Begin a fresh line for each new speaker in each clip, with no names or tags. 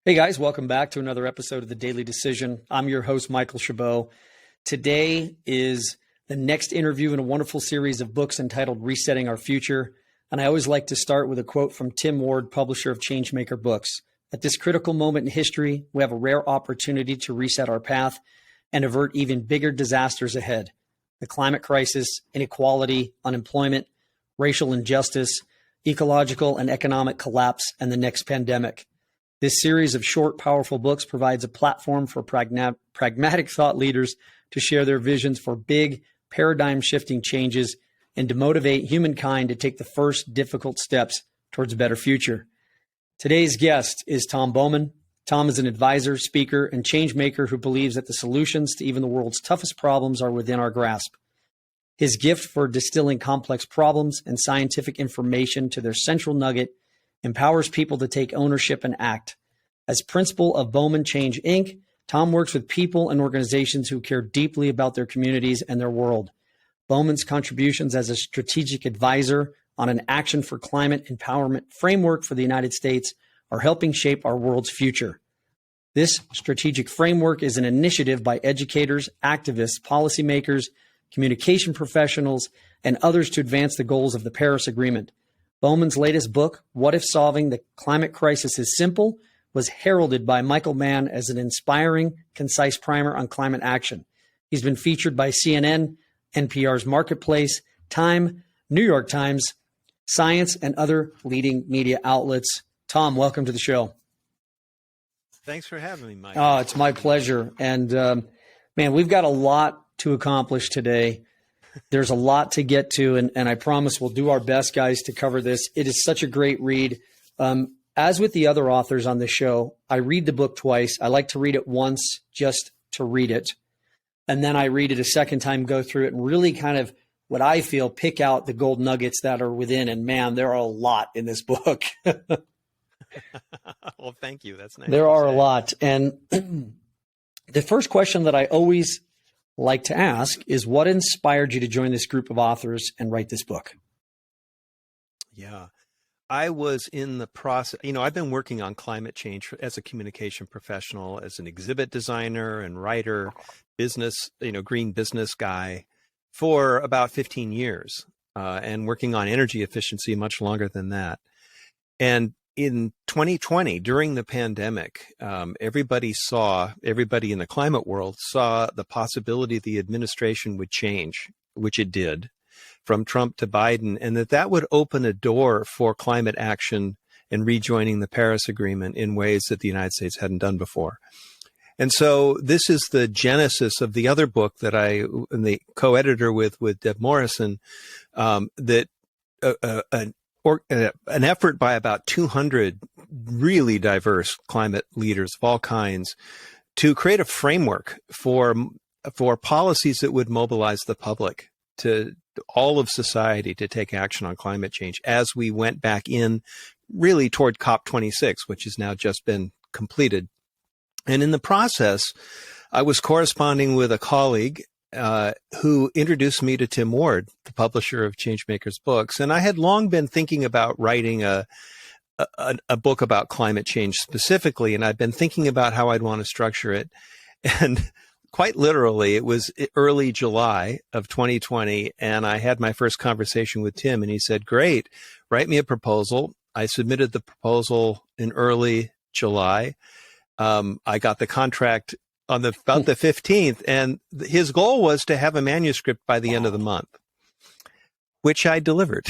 Hey guys, welcome back to another episode of The Daily Decision. I'm your host, Michael Chabot. Today is the next interview in a wonderful series of books entitled Resetting Our Future. And I always like to start with a quote from Tim Ward, publisher of Changemaker Books. At this critical moment in history, we have a rare opportunity to reset our path and avert even bigger disasters ahead. The climate crisis, inequality, unemployment, racial injustice, ecological and economic collapse, and the next pandemic. This series of short, powerful books provides a platform for pragmatic thought leaders to share their visions for big, paradigm-shifting changes and to motivate humankind to take the first difficult steps towards a better future. Today's guest is Tom Bowman. Tom is an advisor, speaker, and change maker who believes that the solutions to even the world's toughest problems are within our grasp. His gift for distilling complex problems and scientific information to their central nugget empowers people to take ownership and act. As principal of Bowman Change, Inc., Tom works with people and organizations who care deeply about their communities and their world. Bowman's contributions as a strategic advisor on an Action for Climate Empowerment framework for the United States are helping shape our world's future. This strategic framework is an initiative by educators, activists, policymakers, communication professionals, and others to advance the goals of the Paris Agreement. Bowman's latest book, What If Solving the Climate Crisis is Simple, was heralded by Michael Mann as an inspiring, concise primer on climate action. He's been featured by CNN, NPR's Marketplace, Time, New York Times, Science, and other leading media outlets. Tom, welcome to the show.
Thanks for having me, Mike.
Oh, it's my pleasure. And man, we've got a lot to accomplish today. There's a lot to get to, and I promise we'll do our best, guys, to cover this. It is such a great read. As with the other authors on the show, I read the book twice. I like to read it once just to read it. And then I read it a second time, go through it, and really kind of what I feel, pick out the gold nuggets that are within. And man, there are a lot in this book.
Well, thank you. That's nice.
There are a lot. And the first question that I always like to ask is, what inspired you to join this group of authors and write this book?
Yeah, I was in the process. I've been working on climate change as a communication professional, as an exhibit designer and writer, business, green business guy for about 15 years, and working on energy efficiency much longer than that. And in 2020, during the pandemic, everybody in the climate world saw the possibility the administration would change, which it did, from Trump to Biden, and that would open a door for climate action and rejoining the Paris Agreement in ways that the United States hadn't done before. And so this is the genesis of the other book that I am the co-editor with Deb Morrison, an effort by about 200 really diverse climate leaders of all kinds to create a framework for policies that would mobilize the public, to all of society, to take action on climate change as we went back in really toward COP26, which has now just been completed. And in the process, I was corresponding with a colleague who introduced me to Tim Ward, the publisher of Changemaker's books. And I had long been thinking about writing a book about climate change specifically, and I'd been thinking about how I'd want to structure it. And quite literally, it was early July of 2020, and I had my first conversation with Tim, and he said, "Great, write me a proposal." I submitted the proposal in early July. I got the contract on about the 15th, and his goal was to have a manuscript by the end of the month, which I delivered.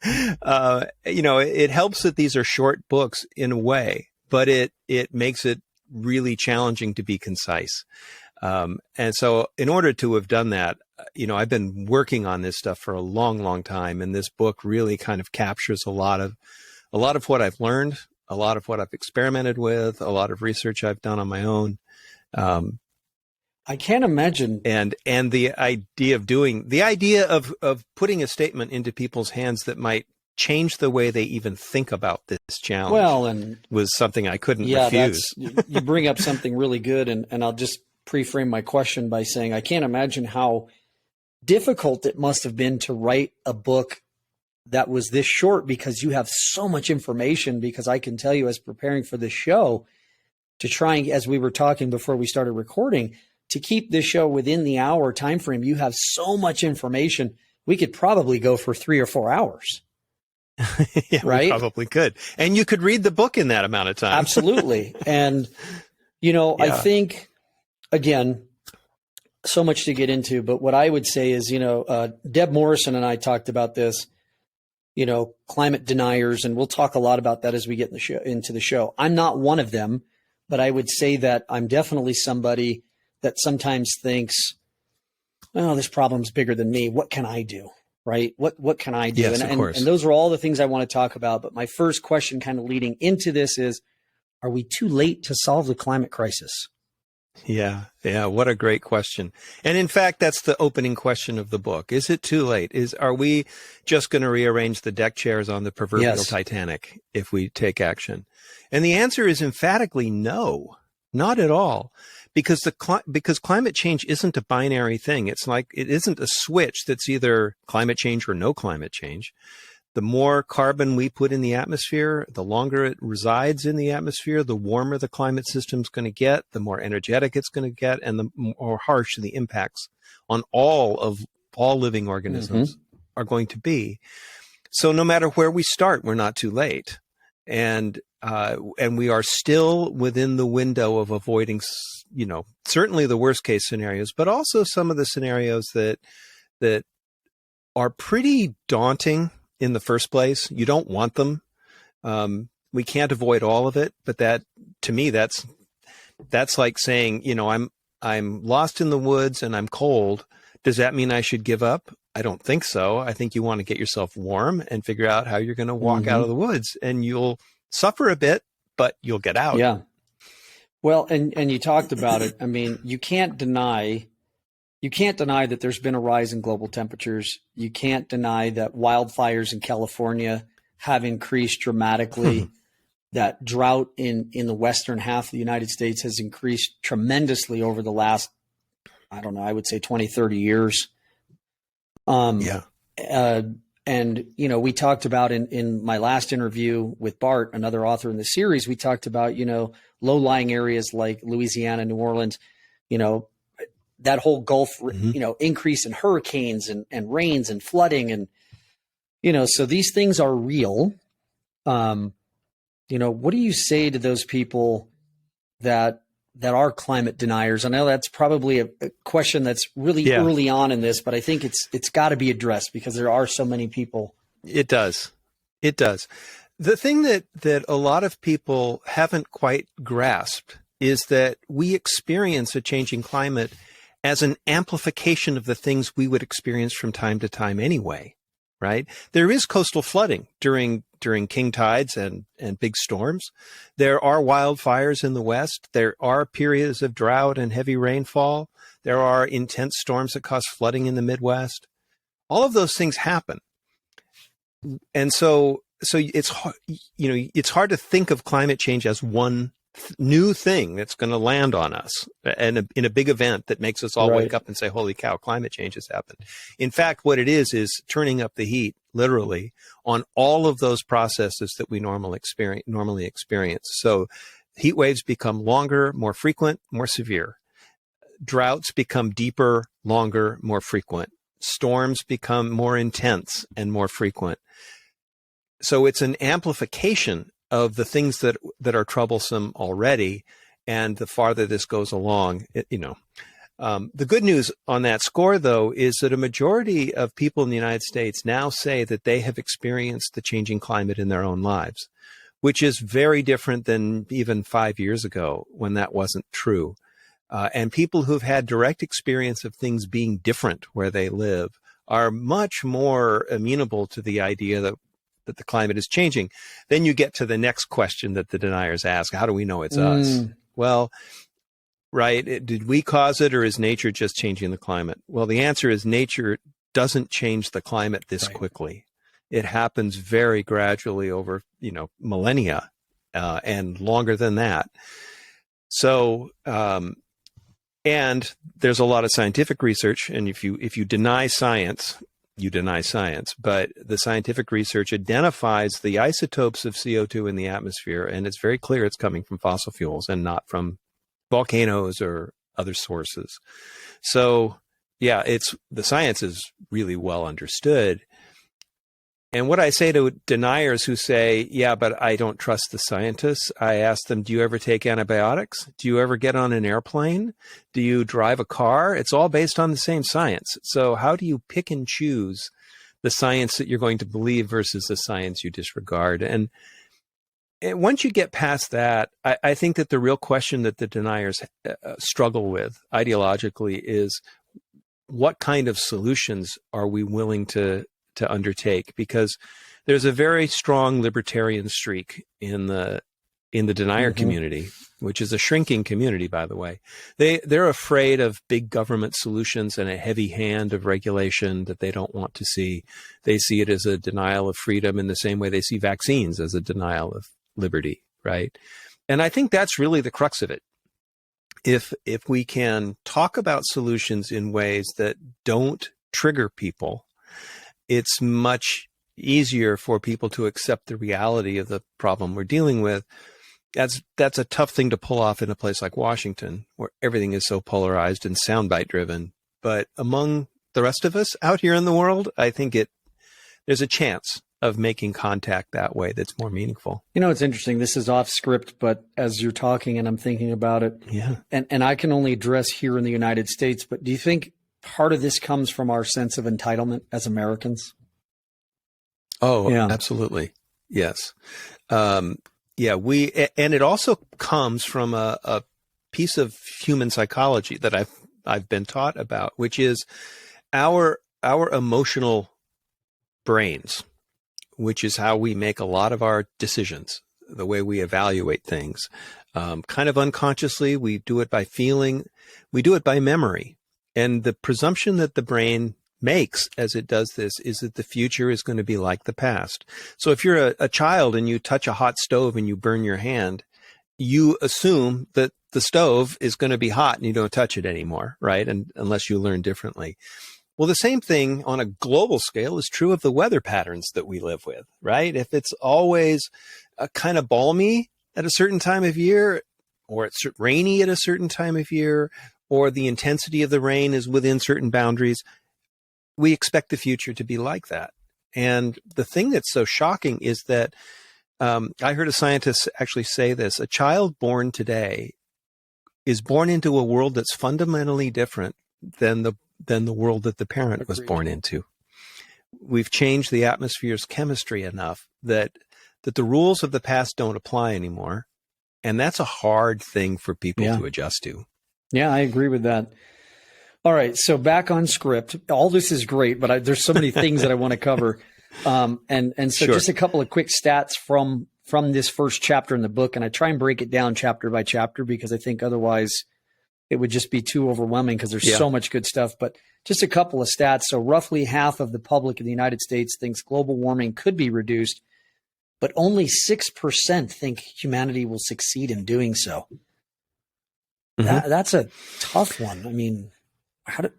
It helps that these are short books in a way, but it makes it really challenging to be concise. And so in order to have done that, I've been working on this stuff for a long, long time, and this book really kind of captures a lot of what I've learned, a lot of what I've experimented with, a lot of research I've done on my own.
I can't imagine.
And the idea of putting a statement into people's hands that might change the way they even think about this challenge was something I couldn't refuse.
You bring up something really good, and I'll just pre-frame my question by saying I can't imagine how difficult it must have been to write a book that was this short because you have so much information, because I can tell you, as preparing for this show, to try and, as we were talking before we started recording, to keep this show within the hour time frame, you have so much information. We could probably go for 3 or 4 hours.
Yeah,
right?
We probably could. And you could read the book in that amount of time.
Absolutely. And, I think, again, so much to get into, but what I would say is, Deb Morrison and I talked about this, climate deniers, and we'll talk a lot about that as we get into the show. I'm not one of them, but I would say that I'm definitely somebody that sometimes thinks, oh, this problem's bigger than me. What can I do? Right? What can I do?
Yes, of course.
And those are all the things I want to talk about. But my first question kind of leading into this is, are we too late to solve the climate crisis?
Yeah. What a great question. And in fact, that's the opening question of the book. Is it too late? Are we just going to rearrange the deck chairs on the proverbial Titanic if we take action? And the answer is emphatically no, not at all. Because because climate change isn't a binary thing. It isn't a switch that's either climate change or no climate change. The more carbon we put in the atmosphere, the longer it resides in the atmosphere, the warmer the climate system's going to get, the more energetic it's going to get, and the more harsh the impacts on all living organisms are going to be. So no matter where we start, we're not too late. And we are still within the window of avoiding, certainly the worst case scenarios, but also some of the scenarios that are pretty daunting in the first place. You don't want them. We can't avoid all of it, but that, to me, that's like saying, I'm lost in the woods and I'm cold. Does that mean I should give up? I don't think so. I think you want to get yourself warm and figure out how you're going to walk out of the woods, and you'll suffer a bit, but you'll get out.
Yeah. Well, and you talked about it. I mean, you can't deny that there's been a rise in global temperatures. You can't deny that wildfires in California have increased dramatically. That drought in the western half of the United States has increased tremendously over the last, I would say 20, 30 years. And, we talked about in my last interview with Bart, another author in the series, we talked about, low-lying areas like Louisiana, New Orleans, that whole Gulf, increase in hurricanes and rains and flooding. And, so these things are real. What do you say to those people that are climate deniers? I know that's probably a question that's really early on in this, but I think it's got to be addressed because there are so many people.
It does. The thing that a lot of people haven't quite grasped is that we experience a changing climate as an amplification of the things we would experience from time to time anyway, right? There is coastal flooding during king tides and big storms. There are wildfires in the West. There are periods of drought and heavy rainfall. There are intense storms that cause flooding in the Midwest. All of those things happen. And so it's hard to think of climate change as one new thing that's going to land on us and in a big event that makes us all wake up and say, holy cow, climate change has happened. In fact, what it is turning up the heat, literally, on all of those processes that we normally experience. So heat waves become longer, more frequent, more severe. Droughts become deeper, longer, more frequent. Storms become more intense and more frequent. So it's an amplification of the things that are troublesome already. And the farther this goes along, the good news on that score, though, is that a majority of people in the United States now say that they have experienced the changing climate in their own lives, which is very different than even 5 years ago when that wasn't true. And people who've had direct experience of things being different where they live are much more amenable to the idea that the climate is changing. Then you get to the next question that the deniers ask: how do we know it's us? Well, right, did we cause it, or is nature just changing the climate? Well, the answer is nature doesn't change the climate this quickly. It happens very gradually over, millennia and longer than that. So, and there's a lot of scientific research, and if you deny science, you deny science. But the scientific research identifies the isotopes of CO2 in the atmosphere, and it's very clear it's coming from fossil fuels and not from volcanoes or other sources. So, yeah, the science is really well understood. And what I say to deniers who say, yeah, but I don't trust the scientists, I ask them, do you ever take antibiotics? Do you ever get on an airplane? Do you drive a car? It's all based on the same science. So how do you pick and choose the science that you're going to believe versus the science you disregard? And once you get past that, I think that the real question that the deniers struggle with ideologically is, what kind of solutions are we willing to undertake? Because there's a very strong libertarian streak in the denier community, which is a shrinking community, by the way. They're afraid of big government solutions and a heavy hand of regulation that they don't want to see. They see it as a denial of freedom in the same way they see vaccines as a denial of liberty, right? And I think that's really the crux of it. If we can talk about solutions in ways that don't trigger people, it's much easier for people to accept the reality of the problem we're dealing with. That's a tough thing to pull off in a place like Washington, where everything is so polarized and soundbite driven. But among the rest of us out here in the world, I think there's a chance of making contact that way that's more meaningful.
You know, it's interesting. This is off script, but as you're talking and I'm thinking about it, and I can only address here in the United States, but do you think part of this comes from our sense of entitlement as Americans?
Oh, yeah. Absolutely. Yes. And it also comes from a piece of human psychology that I've been taught about, which is our emotional brains, which is how we make a lot of our decisions, the way we evaluate things. Kind of unconsciously, we do it by feeling, we do it by memory. And the presumption that the brain makes as it does this is that the future is going to be like the past. So if you're a child and you touch a hot stove and you burn your hand, you assume that the stove is going to be hot and you don't touch it anymore, right? And unless you learn differently. Well, the same thing on a global scale is true of the weather patterns that we live with, right? If it's always kind of balmy at a certain time of year, or it's rainy at a certain time of year, or the intensity of the rain is within certain boundaries, we expect the future to be like that. And the thing that's so shocking is that I heard a scientist actually say this: a child born today is born into a world that's fundamentally different than the world that the parent was born into. We've changed the atmosphere's chemistry enough that the rules of the past don't apply anymore. And that's a hard thing for people to adjust to.
Yeah, I agree with that. All right. So back on script. All this is great, but there's so many things that I want to cover. So just a couple of quick stats from this first chapter in the book. And I try and break it down chapter by chapter because I think otherwise it would just be too overwhelming because there's so much good stuff. But just a couple of stats. So roughly half of the public in the United States thinks global warming could be reduced, but only 6% think humanity will succeed in doing so. That's a tough one. I mean,
it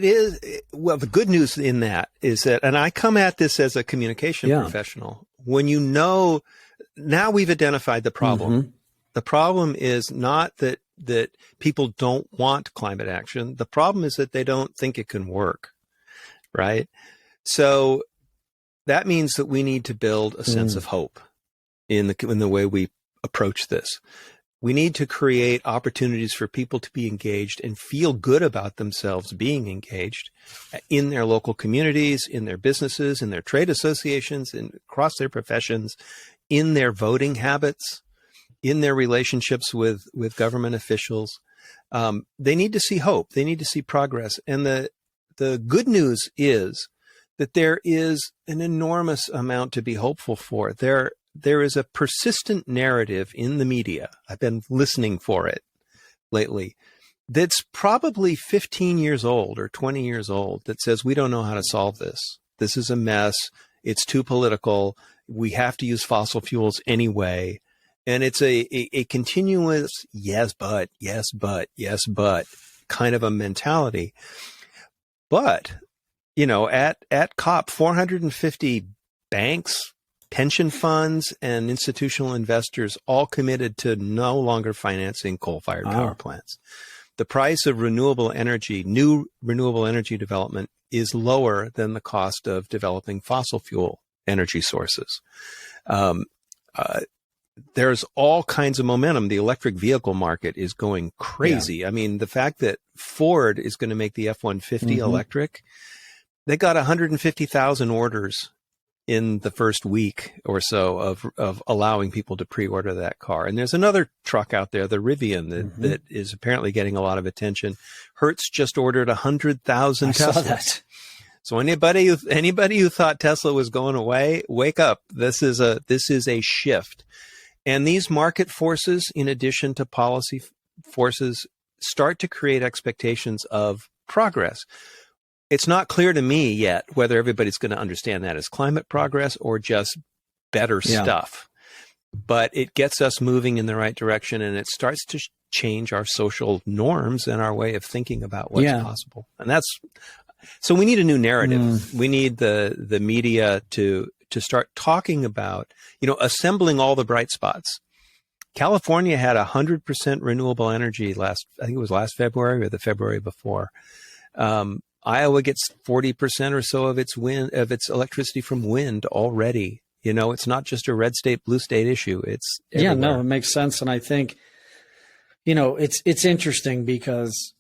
is. Well, the good news in that is that, and I come at this as a communication professional, when you know, now we've identified the problem. The problem is not that people don't want climate action. The problem is that they don't think it can work, right? So that means that we need to build a sense of hope in the way we approach this. We need to create opportunities for people to be engaged and feel good about themselves being engaged in their local communities, in their businesses, in their trade associations, and across their professions, in their voting habits, in their relationships with government officials. They need to see hope. They need to see progress. And the good news is that there is an enormous amount to be hopeful for. There is a persistent narrative in the media. I've been listening for it lately. That's probably 15 years old or 20 years old that says, we don't know how to solve this. This is a mess. It's too political. We have to use fossil fuels anyway. And it's a continuous yes, but kind of a mentality. But at COP, 450 banks, pension funds, and institutional investors all committed to no longer financing coal-fired power plants. The price of new renewable energy development is lower than the cost of developing fossil fuel energy sources. There's all kinds of momentum. The electric vehicle market is going crazy. Yeah. I mean, the fact that Ford is going to make the F-150 electric, they got 150,000 orders in the first week or so of allowing people to pre-order that car. And there's another truck out there, the Rivian, that is apparently getting a lot of attention. Hertz just ordered 100,000 Teslas. I saw that. So anybody who thought Tesla was going away, wake up. This is a shift. And these market forces, in addition to policy forces, start to create expectations of progress. It's not clear to me yet whether everybody's going to understand that as climate progress or just better stuff. But it gets us moving in the right direction, and it starts to change our social norms and our way of thinking about what's possible. And so we need a new narrative. We need the media to start talking about, assembling all the bright spots. California had 100% renewable energy I think it was last February or the February before. Iowa gets 40% or so of its electricity from wind already. It's not just a red state, blue state issue. It's everywhere.
Yeah, no, it makes sense. And I think, it's interesting because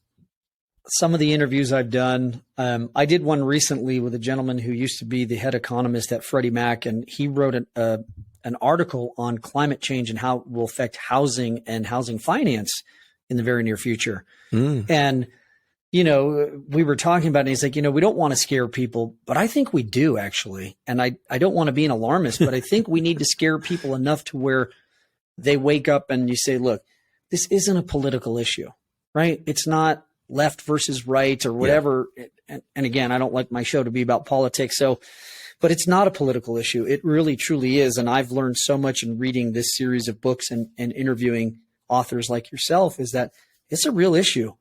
some of the interviews I've done, I did one recently with a gentleman who used to be the head economist at Freddie Mac, and he wrote an article on climate change and how it will affect housing and housing finance in the very near future. And we were talking about it, and he's like, we don't want to scare people, but I think we do actually. And I don't want to be an alarmist, but I think we need to scare people enough to where they wake up and you say, look, this isn't a political issue, right? It's not left versus right or whatever. Yeah. And again, I don't like my show to be about politics. But it's not a political issue. It really, truly is. And I've learned so much in reading this series of books and interviewing authors like yourself is that it's a real issue.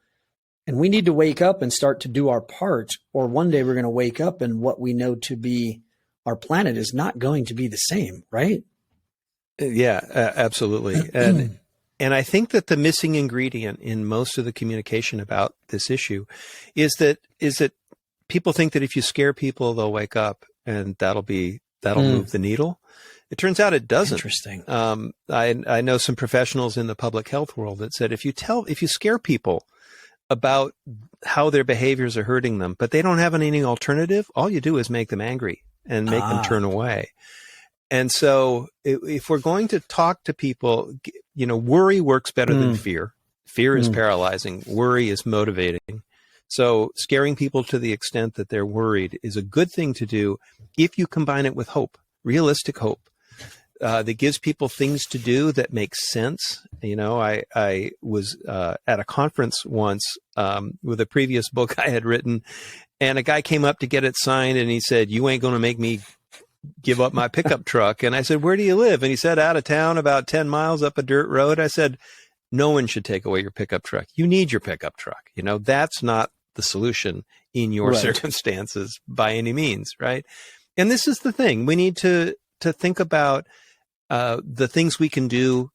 And we need to wake up and start to do our part, or one day we're going to wake up and what we know to be our planet is not going to be the same, right?
Yeah, absolutely. And I think that the missing ingredient in most of the communication about this issue is that people think that if you scare people, they'll wake up and that'll move the needle. It turns out it doesn't.
Interesting.
I know some professionals in the public health world that said if you scare people about how their behaviors are hurting them, but they don't have any alternative, all you do is make them angry and make them turn away. And so if we're going to talk to people, worry works better than fear. Fear is paralyzing. Worry is motivating. So scaring people to the extent that they're worried is a good thing to do if you combine it with hope, realistic hope, that gives people things to do that make sense. I was at a conference once with a previous book I had written, and a guy came up to get it signed, and he said, "You ain't going to make me give up my pickup truck." And I said, "Where do you live?" And he said, "Out of town, about 10 miles up a dirt road." I said, "No one should take away your pickup truck. You need your pickup truck. That's not the solution in your circumstances by any means, right?" And this is the thing. We need to think about the things we can do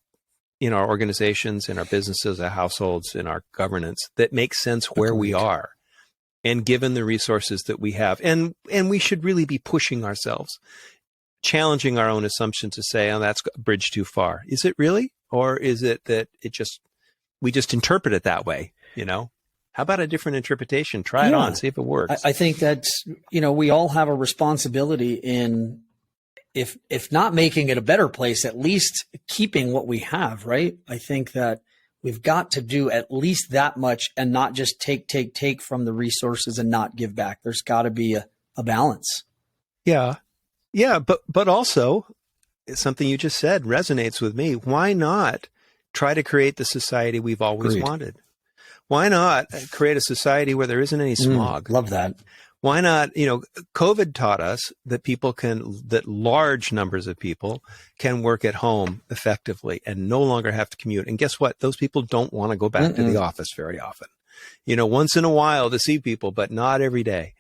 in our organizations, in our businesses, our households, in our governance that make sense where we are and given the resources that we have. And we should really be pushing ourselves, challenging our own assumptions to say, "Oh, that's a bridge too far." Is it really? Or is it that we just interpret it that way? How about a different interpretation? Try it on, see if it works.
I think that's, we all have a responsibility in, if not making it a better place, at least keeping what we have, right? I think that we've got to do at least that much and not just take from the resources and not give back. There's got to be a balance.
Yeah. Yeah. But also something you just said resonates with me. Why not try to create the society we've always wanted? Why not create a society where there isn't any smog?
Love that.
Why not? COVID taught us that that large numbers of people can work at home effectively and no longer have to commute. And guess what? Those people don't want to go back to the office very often. Once in a while to see people, but not every day.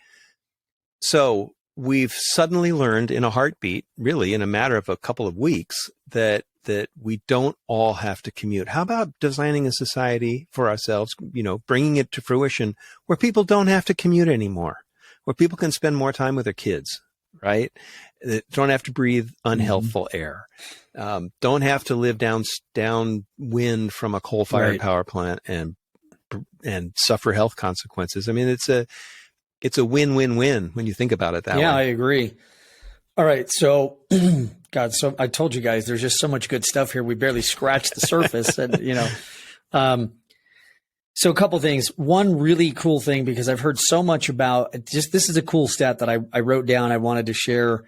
So we've suddenly learned in a heartbeat, really in a matter of a couple of weeks, that we don't all have to commute. How about designing a society for ourselves, bringing it to fruition where people don't have to commute anymore, where people can spend more time with their kids, right? That don't have to breathe unhealthful air, don't have to live downwind from a coal-fired power plant and suffer health consequences. I mean, it's a win-win-win when you think about it that way.
Yeah, I agree. All right. So, God, so I told you guys, there's just so much good stuff here. We barely scratched the surface and, so a couple things. One really cool thing, because I've heard so much about this is a cool stat that I wrote down. I wanted to share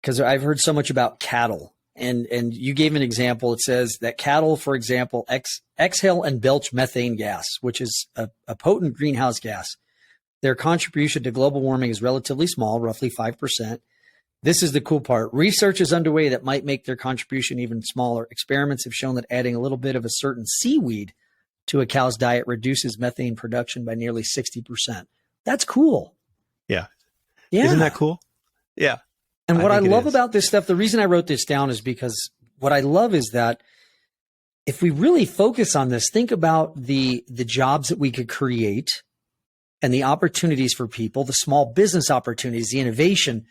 because I've heard so much about cattle and you gave an example. It says that cattle, for example, exhale and belch methane gas, which is a potent greenhouse gas. Their contribution to global warming is relatively small, roughly 5%. This is the cool part. Research is underway that might make their contribution even smaller. Experiments have shown that adding a little bit of a certain seaweed to a cow's diet reduces methane production by nearly 60%. That's cool.
Yeah.
Yeah.
Isn't that cool? Yeah.
And what I love about this stuff, the reason I wrote this down is because what I love is that if we really focus on this, think about the jobs that we could create and the opportunities for people, the small business opportunities, the innovation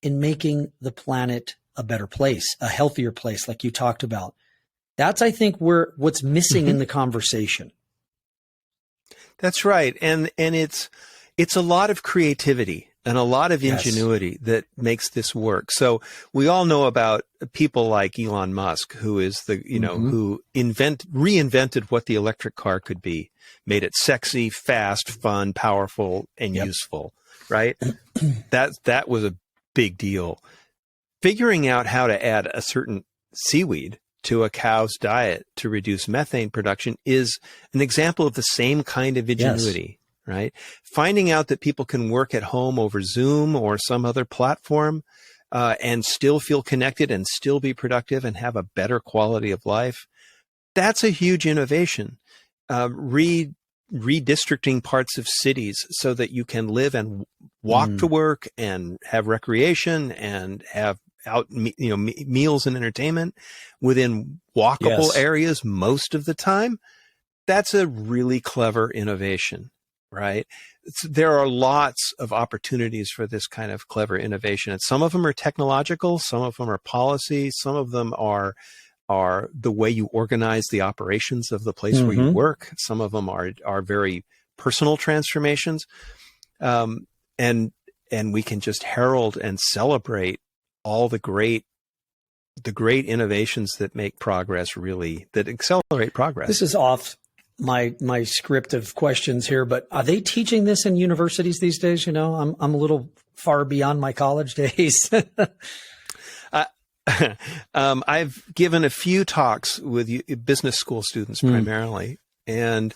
in making the planet a better place, a healthier place, like you talked about. That's, I think, what's missing in the conversation.
That's right. And it's a lot of creativity and a lot of ingenuity that makes this work. So we all know about people like Elon Musk, who is who reinvented what the electric car could be, made it sexy, fast, fun, powerful, and useful, right? That was a big deal. Figuring out how to add a certain seaweed to a cow's diet to reduce methane production is an example of the same kind of ingenuity, right? Finding out that people can work at home over Zoom or some other platform and still feel connected and still be productive and have a better quality of life. That's a huge innovation. Redistricting parts of cities so that you can live and walk to work and have recreation and have meals and entertainment within walkable areas most of the time. That's a really clever innovation, right? There are lots of opportunities for this kind of clever innovation. And some of them are technological, some of them are policy, some of them are the way you organize the operations of the place where you work. Some of them are very personal transformations. And we can just herald and celebrate all the great innovations that make progress, that accelerate progress.
This is off my script of questions here, but are they teaching this in universities these days? I'm a little far beyond my college days.
I've given a few talks with business school students primarily, and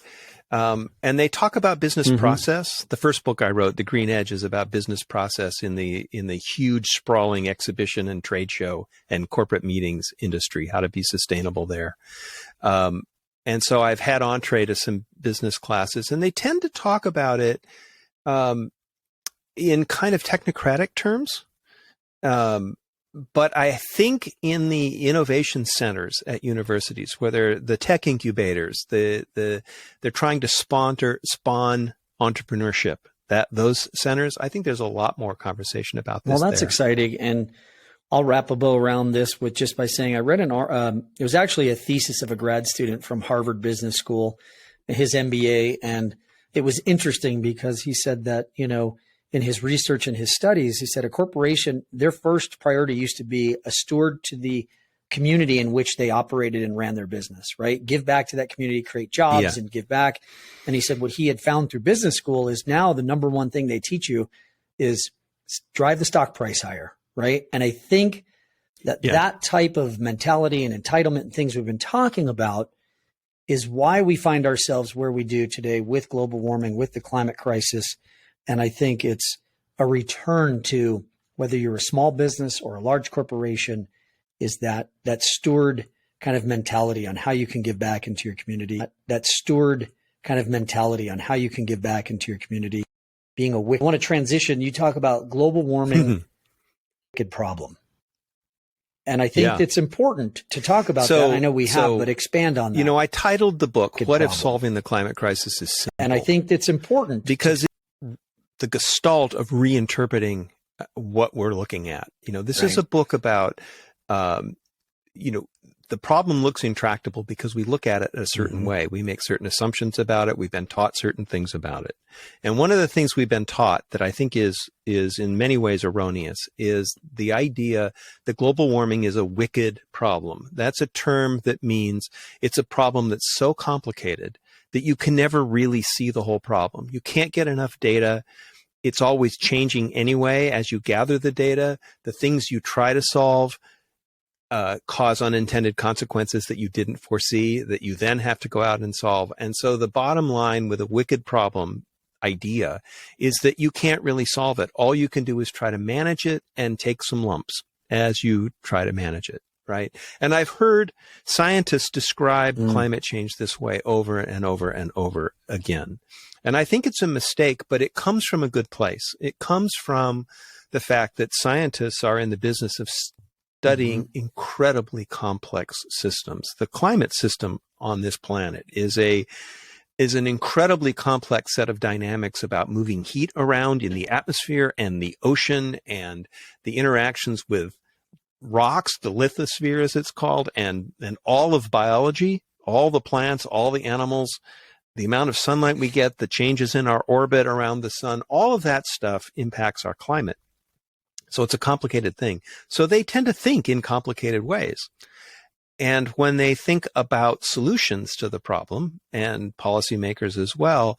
they talk about business process. The first book I wrote, The Green Edge, is about business process in the huge sprawling exhibition and trade show and corporate meetings industry, how to be sustainable there. And so I've had entree to some business classes, and they tend to talk about it in kind of technocratic terms. But I think in the innovation centers at universities, where the tech incubators, they're trying to spawn entrepreneurship, those centers, I think there's a lot more conversation about this.
Well, that's exciting. And I'll wrap a bow around this just by saying I read it was actually a thesis of a grad student from Harvard Business School, his MBA. And it was interesting because he said that, in his research and his studies, he said a corporation, their first priority used to be a steward to the community in which they operated and ran their business, right? Give back to that community, create jobs and give back. And he said what he had found through business school is now the number one thing they teach you is drive the stock price higher, right? And I think that type of mentality and entitlement and things we've been talking about is why we find ourselves where we do today with global warming, with the climate crisis. And I think it's a return to, whether you're a small business or a large corporation, is that steward kind of mentality on how you can give back into your community. That steward kind of mentality on how you can give back into your community. being a wicked. I want to transition. You talk about global warming, wicked problem. And I think it's important to talk about that. I know we have, but expand on that.
You know, I titled the book, What If Solving the Climate Crisis is Simple?
And I think it's important.
Because the gestalt of reinterpreting what we're looking at. You know, this is a book about, you know, the problem looks intractable because we look at it a certain way. We make certain assumptions about it. We've been taught certain things about it. And one of the things we've been taught that I think is in many ways erroneous is the idea that global warming is a wicked problem. That's a term that means it's a problem that's so complicated that you can never really see the whole problem. You can't get enough data. It's always changing anyway as you gather the data. The things you try to solve cause unintended consequences that you didn't foresee, that you then have to go out and solve. And so the bottom line with a wicked problem idea is that you can't really solve it. All you can do is try to manage it and take some lumps as you try to manage it, right? And I've heard scientists describe climate change this way over and over and over again. And I think it's a mistake, but it comes from a good place. It comes from the fact that scientists are in the business of studying incredibly complex systems. The climate system on this planet is an incredibly complex set of dynamics about moving heat around in the atmosphere and the ocean and the interactions with rocks, the lithosphere as it's called, and all of biology, all the plants, all the animals, the amount of sunlight we get, the changes in our orbit around the sun, all of that stuff impacts our climate. So it's a complicated thing. So they tend to think in complicated ways. And when they think about solutions to the problem, and policymakers as well,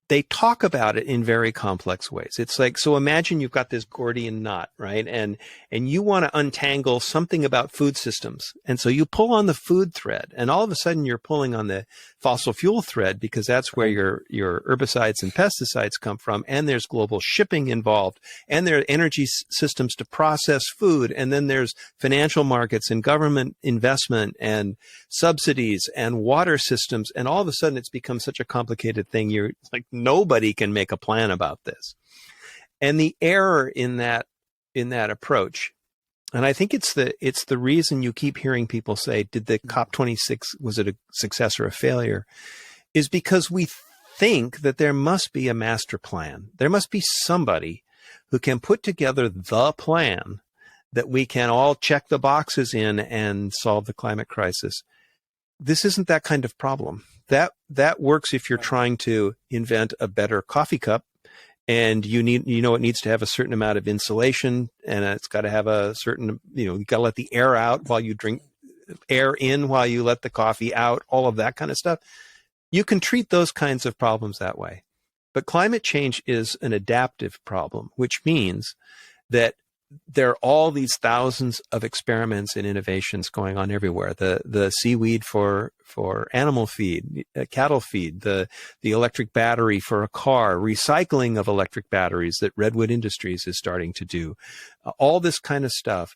they talk about it in very complex ways. It's like, so imagine you've got this Gordian knot, right? And you want to untangle something about food systems. And so you pull on the food thread, and all of a sudden you're pulling on the fossil fuel thread because that's where your herbicides and pesticides come from. And there's global shipping involved, and there are energy systems to process food. And then there's financial markets and government investment and subsidies and water systems. And all of a sudden it's become such a complicated thing. You're like, nobody can make a plan about this. And the error in that approach, and I think it's the reason you keep hearing people say, did the COP26, was it a success or a failure, is because we think that there must be a master plan. There must be somebody who can put together the plan that we can all check the boxes in and solve the climate crisis. This isn't that kind of problem. That works if you're trying to invent a better coffee cup, and it needs to have a certain amount of insulation, and it's got to have a certain, you got to let the air out while you drink, air in while you let the coffee out, all of that kind of stuff. You can treat those kinds of problems that way. But climate change is an adaptive problem, which means that there are all these thousands of experiments and innovations going on everywhere. The seaweed for animal feed, cattle feed, the electric battery for a car, recycling of electric batteries that Redwood Industries is starting to do. All this kind of stuff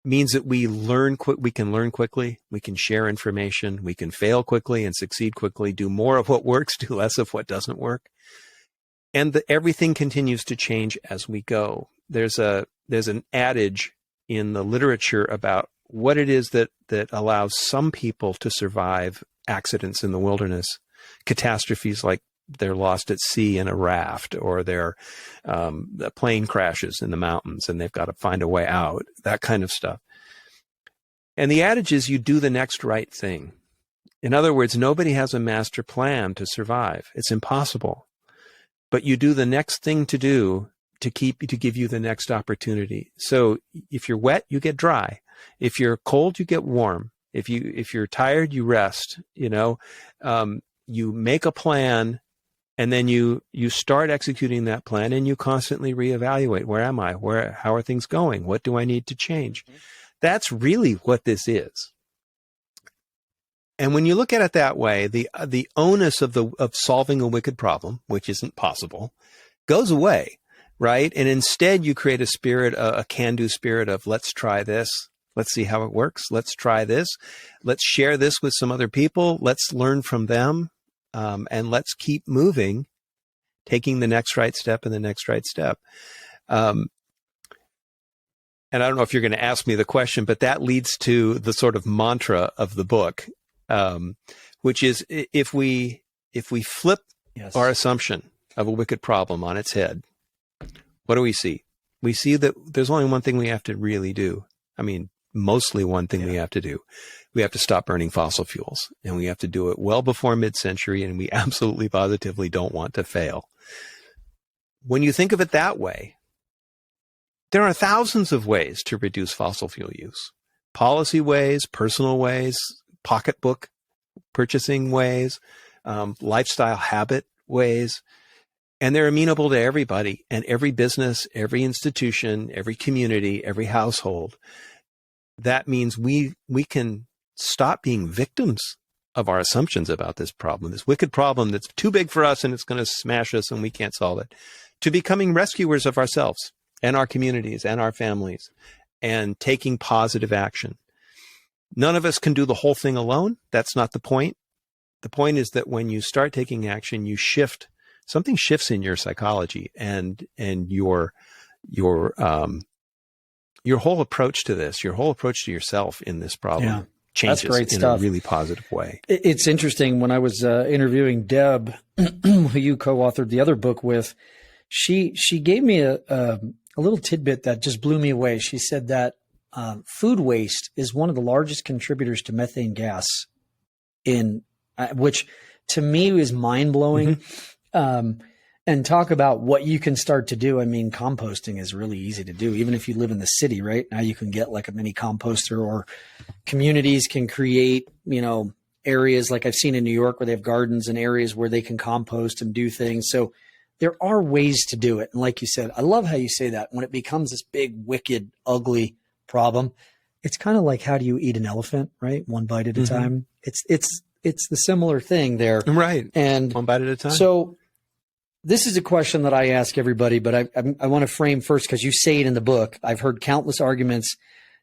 means that we can learn quickly, we can share information, we can fail quickly and succeed quickly, do more of what works, do less of what doesn't work. And everything continues to change as we go. There's an adage in the literature about what it is that allows some people to survive accidents in the wilderness, catastrophes like they're lost at sea in a raft, or the plane crashes in the mountains and they've got to find a way out, that kind of stuff. And the adage is you do the next right thing. In other words, nobody has a master plan to survive. It's impossible. But you do the next thing to do to give you the next opportunity. So if you're wet, you get dry. If you're cold, you get warm. If you're tired, you rest. You make a plan, and then you start executing that plan, and you constantly reevaluate. Where am I? How are things going? What do I need to change? That's really what this is. And when you look at it that way, the onus of solving a wicked problem, which isn't possible, goes away, right? And instead you create a can-do spirit of, let's try this. Let's see how it works. Let's try this. Let's share this with some other people. Let's learn from them. and let's keep moving, taking the next right step and the next right step. And I don't know if you're going to ask me the question, but that leads to the sort of mantra of the book, which is if we flip our assumption of a wicked problem on its head, what do we see? We see that there's only one thing we have to really do. I mean, mostly one thing we have to do. We have to stop burning fossil fuels, and we have to do it well before mid-century, and we absolutely positively don't want to fail. When you think of it that way, there are thousands of ways to reduce fossil fuel use. Policy ways, personal ways, pocketbook purchasing ways, lifestyle habit ways, and they're amenable to everybody and every business, every institution, every community, every household. That means we can stop being victims of our assumptions about this problem, this wicked problem that's too big for us and it's going to smash us and we can't solve it, to becoming rescuers of ourselves and our communities and our families and taking positive action. None of us can do the whole thing alone. That's not the point. The point is that when you start taking action, you shift, something shifts in your psychology and your whole approach to this, your whole approach to yourself in this problem changes in a really positive way.
It's interesting. When I was interviewing Deb, who you co-authored the other book with, she gave me a little tidbit that just blew me away. She said that food waste is one of the largest contributors to methane gas, which to me is mind blowing. Mm-hmm. And talk about what you can start to do. I mean, composting is really easy to do, even if you live in the city, right? Now you can get like a mini composter, or communities can create, areas like I've seen in New York where they have gardens and areas where they can compost and do things. So there are ways to do it. And like you said, I love how you say that when it becomes this big, wicked, ugly problem, it's kind of like, how do you eat an elephant, right? One bite at a time. It's the similar thing there.
Right.
And
one bite at a time.
So this is a question that I ask everybody, but I want to frame first, because you say it in the book. I've heard countless arguments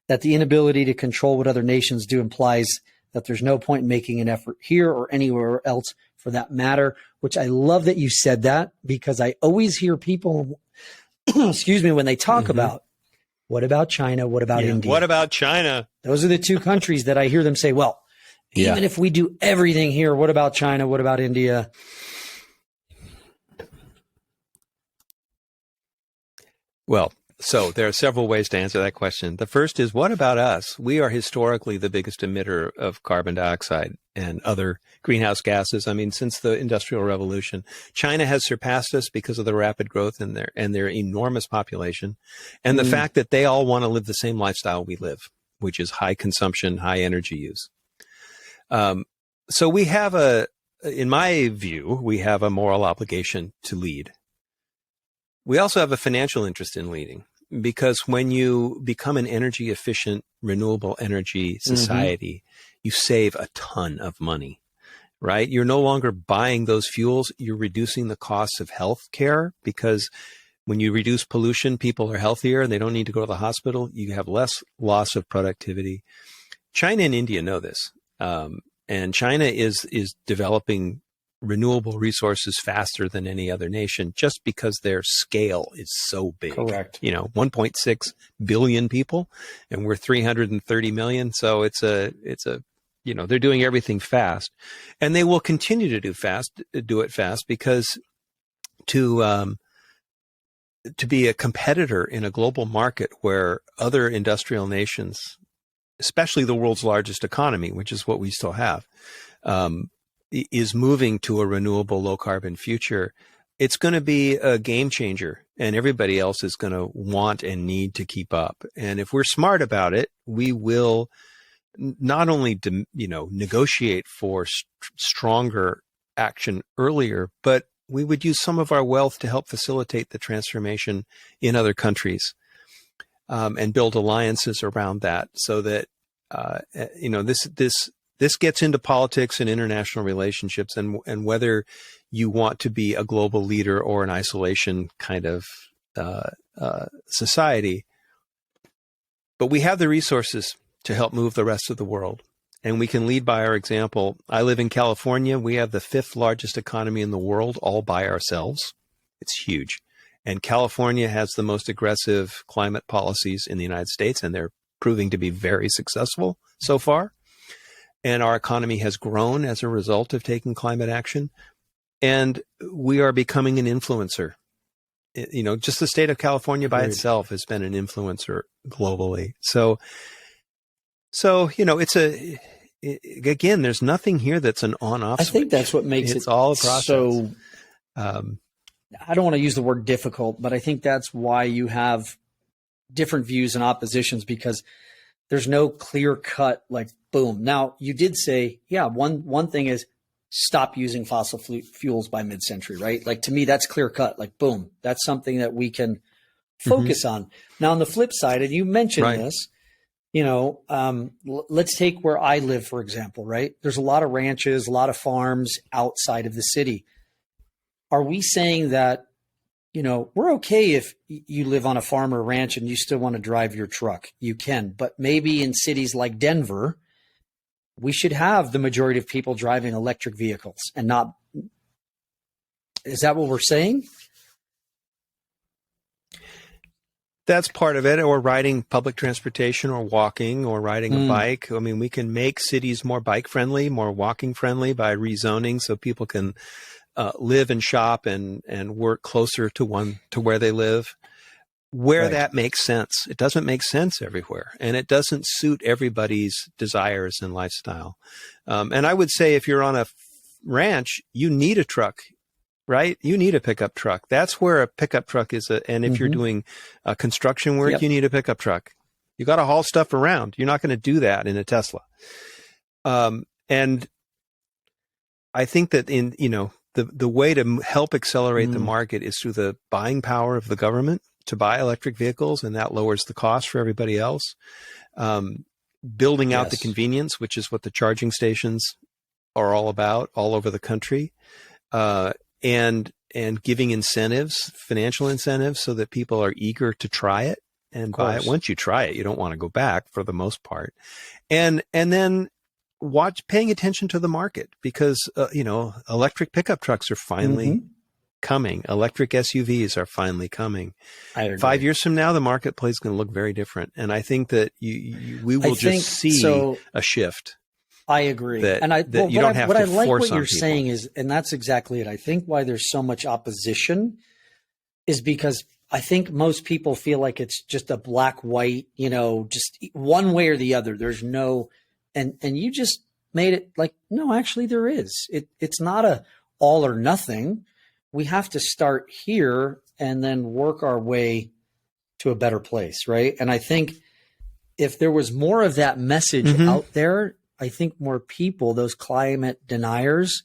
that the inability to control what other nations do implies that there's no point in making an effort here or anywhere else for that matter, which I love that you said that, because I always hear people, excuse me, when they talk about, what about China? What about India?
What about China?
Those are the two countries that I hear them say, well, even if we do everything here, what about China? What about India?
Well, so there are several ways to answer that question. The first is, what about us? We are historically the biggest emitter of carbon dioxide and other greenhouse gases. I mean, since the Industrial Revolution, China has surpassed us because of the rapid growth in their enormous population, and the fact that they all want to live the same lifestyle we live, which is high consumption, high energy use. So we have in my view, we have a moral obligation to lead. We also have a financial interest in leading, because when you become an energy efficient, renewable energy society, you save a ton of money, right? You're no longer buying those fuels. You're reducing the costs of health care, because when you reduce pollution, people are healthier and they don't need to go to the hospital. You have less loss of productivity. China and India know this. And China is developing renewable resources faster than any other nation, just because their scale is so big.
Correct.
1.6 billion people, and we're 330 million. So it's a they're doing everything fast, and they will continue to do it fast, because to be a competitor in a global market where other industrial nations, especially the world's largest economy, which is what we still have, is moving to a renewable, low carbon future, it's going to be a game changer, and everybody else is going to want and need to keep up. And if we're smart about it, we will not only, negotiate for stronger action earlier, but we would use some of our wealth to help facilitate the transformation in other countries, and build alliances around that, so that, this gets into politics and international relationships, and whether you want to be a global leader or an isolation kind of society. But we have the resources to help move the rest of the world. and we can lead by our example. I live in California. We have the 5th largest economy in the world all by ourselves. It's huge. And California has the most aggressive climate policies in the United States, and they're proving to be very successful so far. And our economy has grown as a result of taking climate action. And we are becoming an influencer. You know, just the state of California by itself has been an influencer globally. So, you know, again, there's nothing here that's an on-off switch.
I think that's what makes
it's all a process.
So, I don't want to use the word difficult, but I think that's why you have different views and oppositions, because there's no clear cut, like, boom. Now, you did say, yeah, one thing is stop using fossil fuels by mid-century, right? Like, to me, that's clear cut, like, boom, that's something that we can focus on. Now, on the flip side, and you mentioned this, you know, let's take where I live, for example, right? There's a lot of ranches, a lot of farms outside of the city. Are we saying that, you know, we're okay if you live on a farm or ranch and you still want to drive your truck? You can, but maybe in cities like Denver, we should have the majority of people driving electric vehicles and not. Is that what we're saying?
That's part of it, or riding public transportation, or walking, or riding a bike. I mean, we can make cities more bike friendly, more walking friendly by rezoning, so people can live and shop and work closer to where they live, where that makes sense. It doesn't make sense everywhere, and it doesn't suit everybody's desires and lifestyle. And I would say if you're on a ranch, you need a truck. Right? You need a pickup truck. That's where a pickup truck is. And if you're doing construction work, you need a pickup truck. You got to haul stuff around. You're not going to do that in a Tesla. And I think that the way to help accelerate the market is through the buying power of the government to buy electric vehicles, and that lowers the cost for everybody else. Building out the convenience, which is what the charging stations are all about all over the country. And giving incentives, financial incentives, so that people are eager to try it and buy it. Once you try it, you don't want to go back for the most part. And then paying attention to the market, because, electric pickup trucks are finally coming. Electric SUVs are finally coming. 5 years from now, the marketplace is going to look very different. And I think that we will just see a shift.
I agree.
You don't have to force on people. What I like what you're saying is,
and that's exactly it. I think why there's so much opposition is because I think most people feel like it's just a black, white, just one way or the other. There's no, and you just made it like, no, actually there is. It's not a all or nothing. We have to start here and then work our way to a better place. Right. And I think if there was more of that message out there, I think more people, those climate deniers,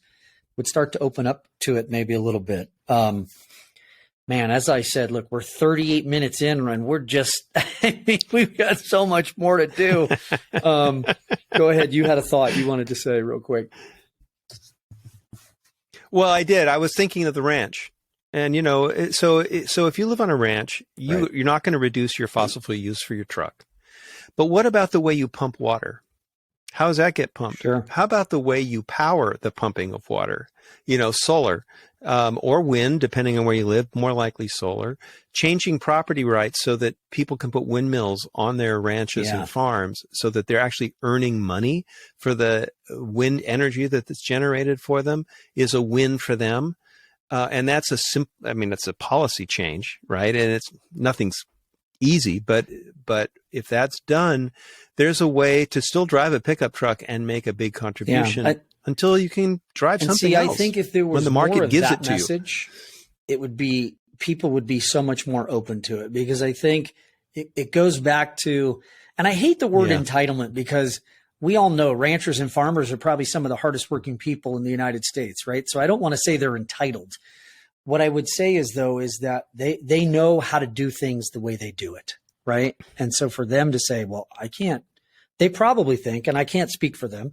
would start to open up to it maybe a little bit. Man, as I said, look, we're 38 minutes in and we're just, we've got so much more to do. Go ahead. You had a thought you wanted to say real quick.
Well, I did. I was thinking of the ranch. And, so if you live on a ranch, you're not going to reduce your fossil fuel use for your truck. But what about the way you pump water? How does that get pumped?
Sure.
How about the way you power the pumping of water? Solar or wind, depending on where you live, more likely solar. Changing property rights so that people can put windmills on their ranches and farms so that they're actually earning money for the wind energy that's generated for them is a win for them. And that's that's a policy change, right? And nothing's easy, but if that's done, there's a way to still drive a pickup truck and make a big contribution until you can drive something else.
I think if there was more of that message, it would be, people would be so much more open to it, because I think it goes back to, and I hate the word entitlement, because we all know ranchers and farmers are probably some of the hardest working people in the United States, right? So I don't want to say they're entitled. What I would say is that they know how to do things the way they do it, right? And so for them to say, well, I can't, they probably think, and I can't speak for them,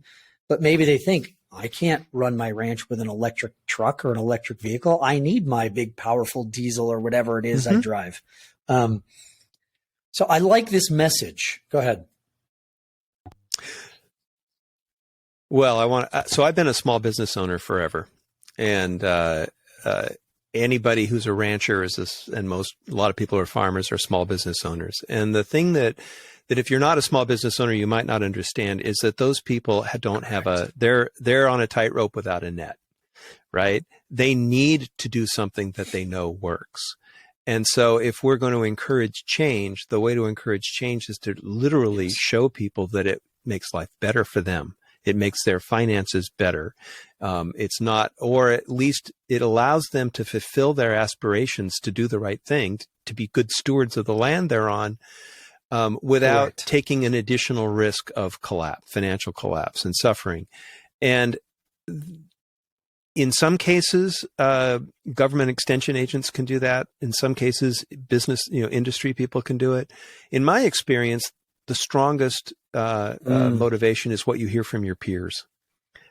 but maybe they think, I can't run my ranch with an electric truck or an electric vehicle. I need my big, powerful diesel or whatever it is I drive. So I like this message. Go ahead.
Well, so I've been a small business owner forever, and anybody who's a rancher a lot of people who are farmers are small business owners. And the thing that if you're not a small business owner, you might not understand is that those people don't have they're on a tightrope without a net, right? They need to do something that they know works. And so if we're going to encourage change, the way to encourage change is to literally show people that it makes life better for them. It makes their finances better. It's not, or at least it allows them to fulfill their aspirations to do the right thing, to be good stewards of the land they're on, without
Correct.
taking an additional risk of financial collapse and suffering. And in some cases, government extension agents can do that. In some cases, business, industry people can do it. In my experience, the strongest motivation is what you hear from your peers,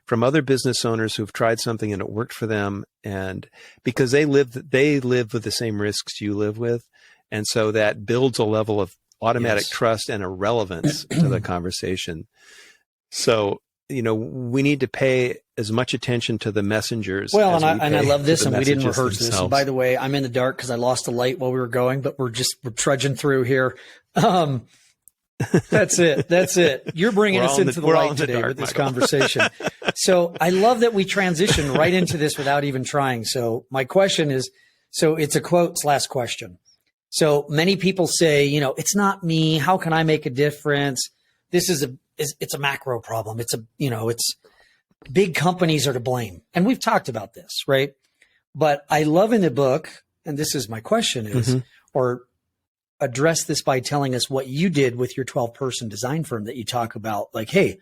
from other business owners who've tried something and it worked for them, and because they live with the same risks you live with, and so that builds a level of automatic trust and a relevance to the conversation. So, we need to pay as much attention to the messengers.
Well, and I love this, and we didn't rehearse this. And by the way, I'm in the dark because I lost the light while we were going, but we're trudging through here. That's it. You're bringing us into the light today with this conversation. So I love that we transitioned right into this without even trying. So my question is, it's a quote/question. So many people say, it's not me. How can I make a difference? This is it's a macro problem. It's big companies are to blame. And we've talked about this, right? But I love in the book, and this is my question is, or address this by telling us what you did with your 12-person design firm that you talk about. Like, hey,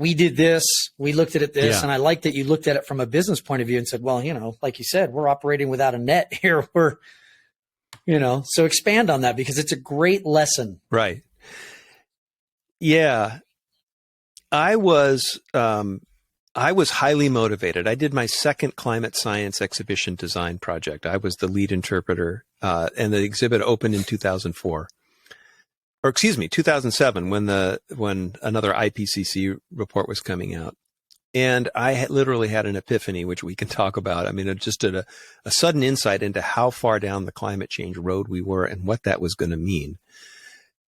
we did this, we looked at this, and I like that you looked at it from a business point of view and said, well, like you said, we're operating without a net here. So expand on that because it's a great lesson.
Right. Yeah. I was highly motivated. I did my second climate science exhibition design project. I was the lead interpreter, and the exhibit opened in 2004, or 2007, when another IPCC report was coming out. And I literally had an epiphany, which we can talk about. I mean, it just did a sudden insight into how far down the climate change road we were and what that was going to mean.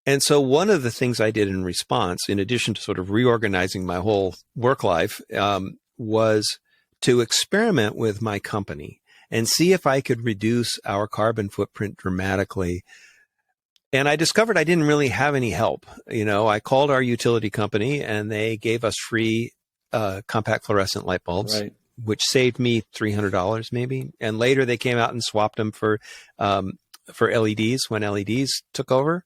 And so one of the things I did in response, in addition to sort of reorganizing my whole work life, was to experiment with my company and see if I could reduce our carbon footprint dramatically. And I discovered I didn't really have any help. I called our utility company and they gave us free compact fluorescent light bulbs, right, which saved me $300 maybe. And later they came out and swapped them for LEDs when LEDs took over.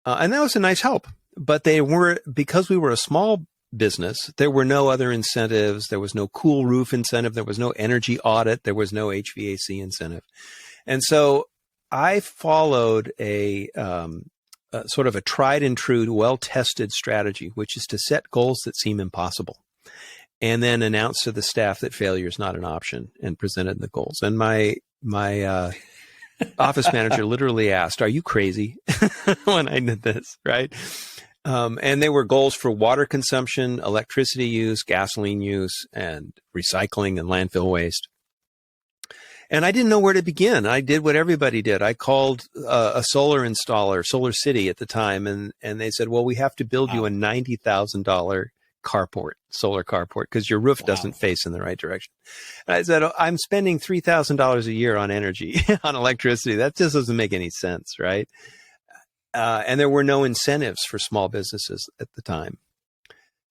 And that was a nice help, but because we were a small business, there were no other incentives. There was no cool roof incentive. There was no energy audit. There was no HVAC incentive. And so I followed a sort of a tried and true, well-tested strategy, which is to set goals that seem impossible and then announce to the staff that failure is not an option and presented the goals. And my office manager literally asked, "Are you crazy?" when I did this, right? And they were goals for water consumption, electricity use, gasoline use, and recycling and landfill waste. And I didn't know where to begin. I did what everybody did. I called a solar installer, Solar City at the time, and they said, "Well, we have to build you a $90,000 solar carport, because your roof doesn't face in the right direction." And I said, "I'm spending $3,000 a year on energy, on electricity. That just doesn't make any sense, right?" And there were no incentives for small businesses at the time.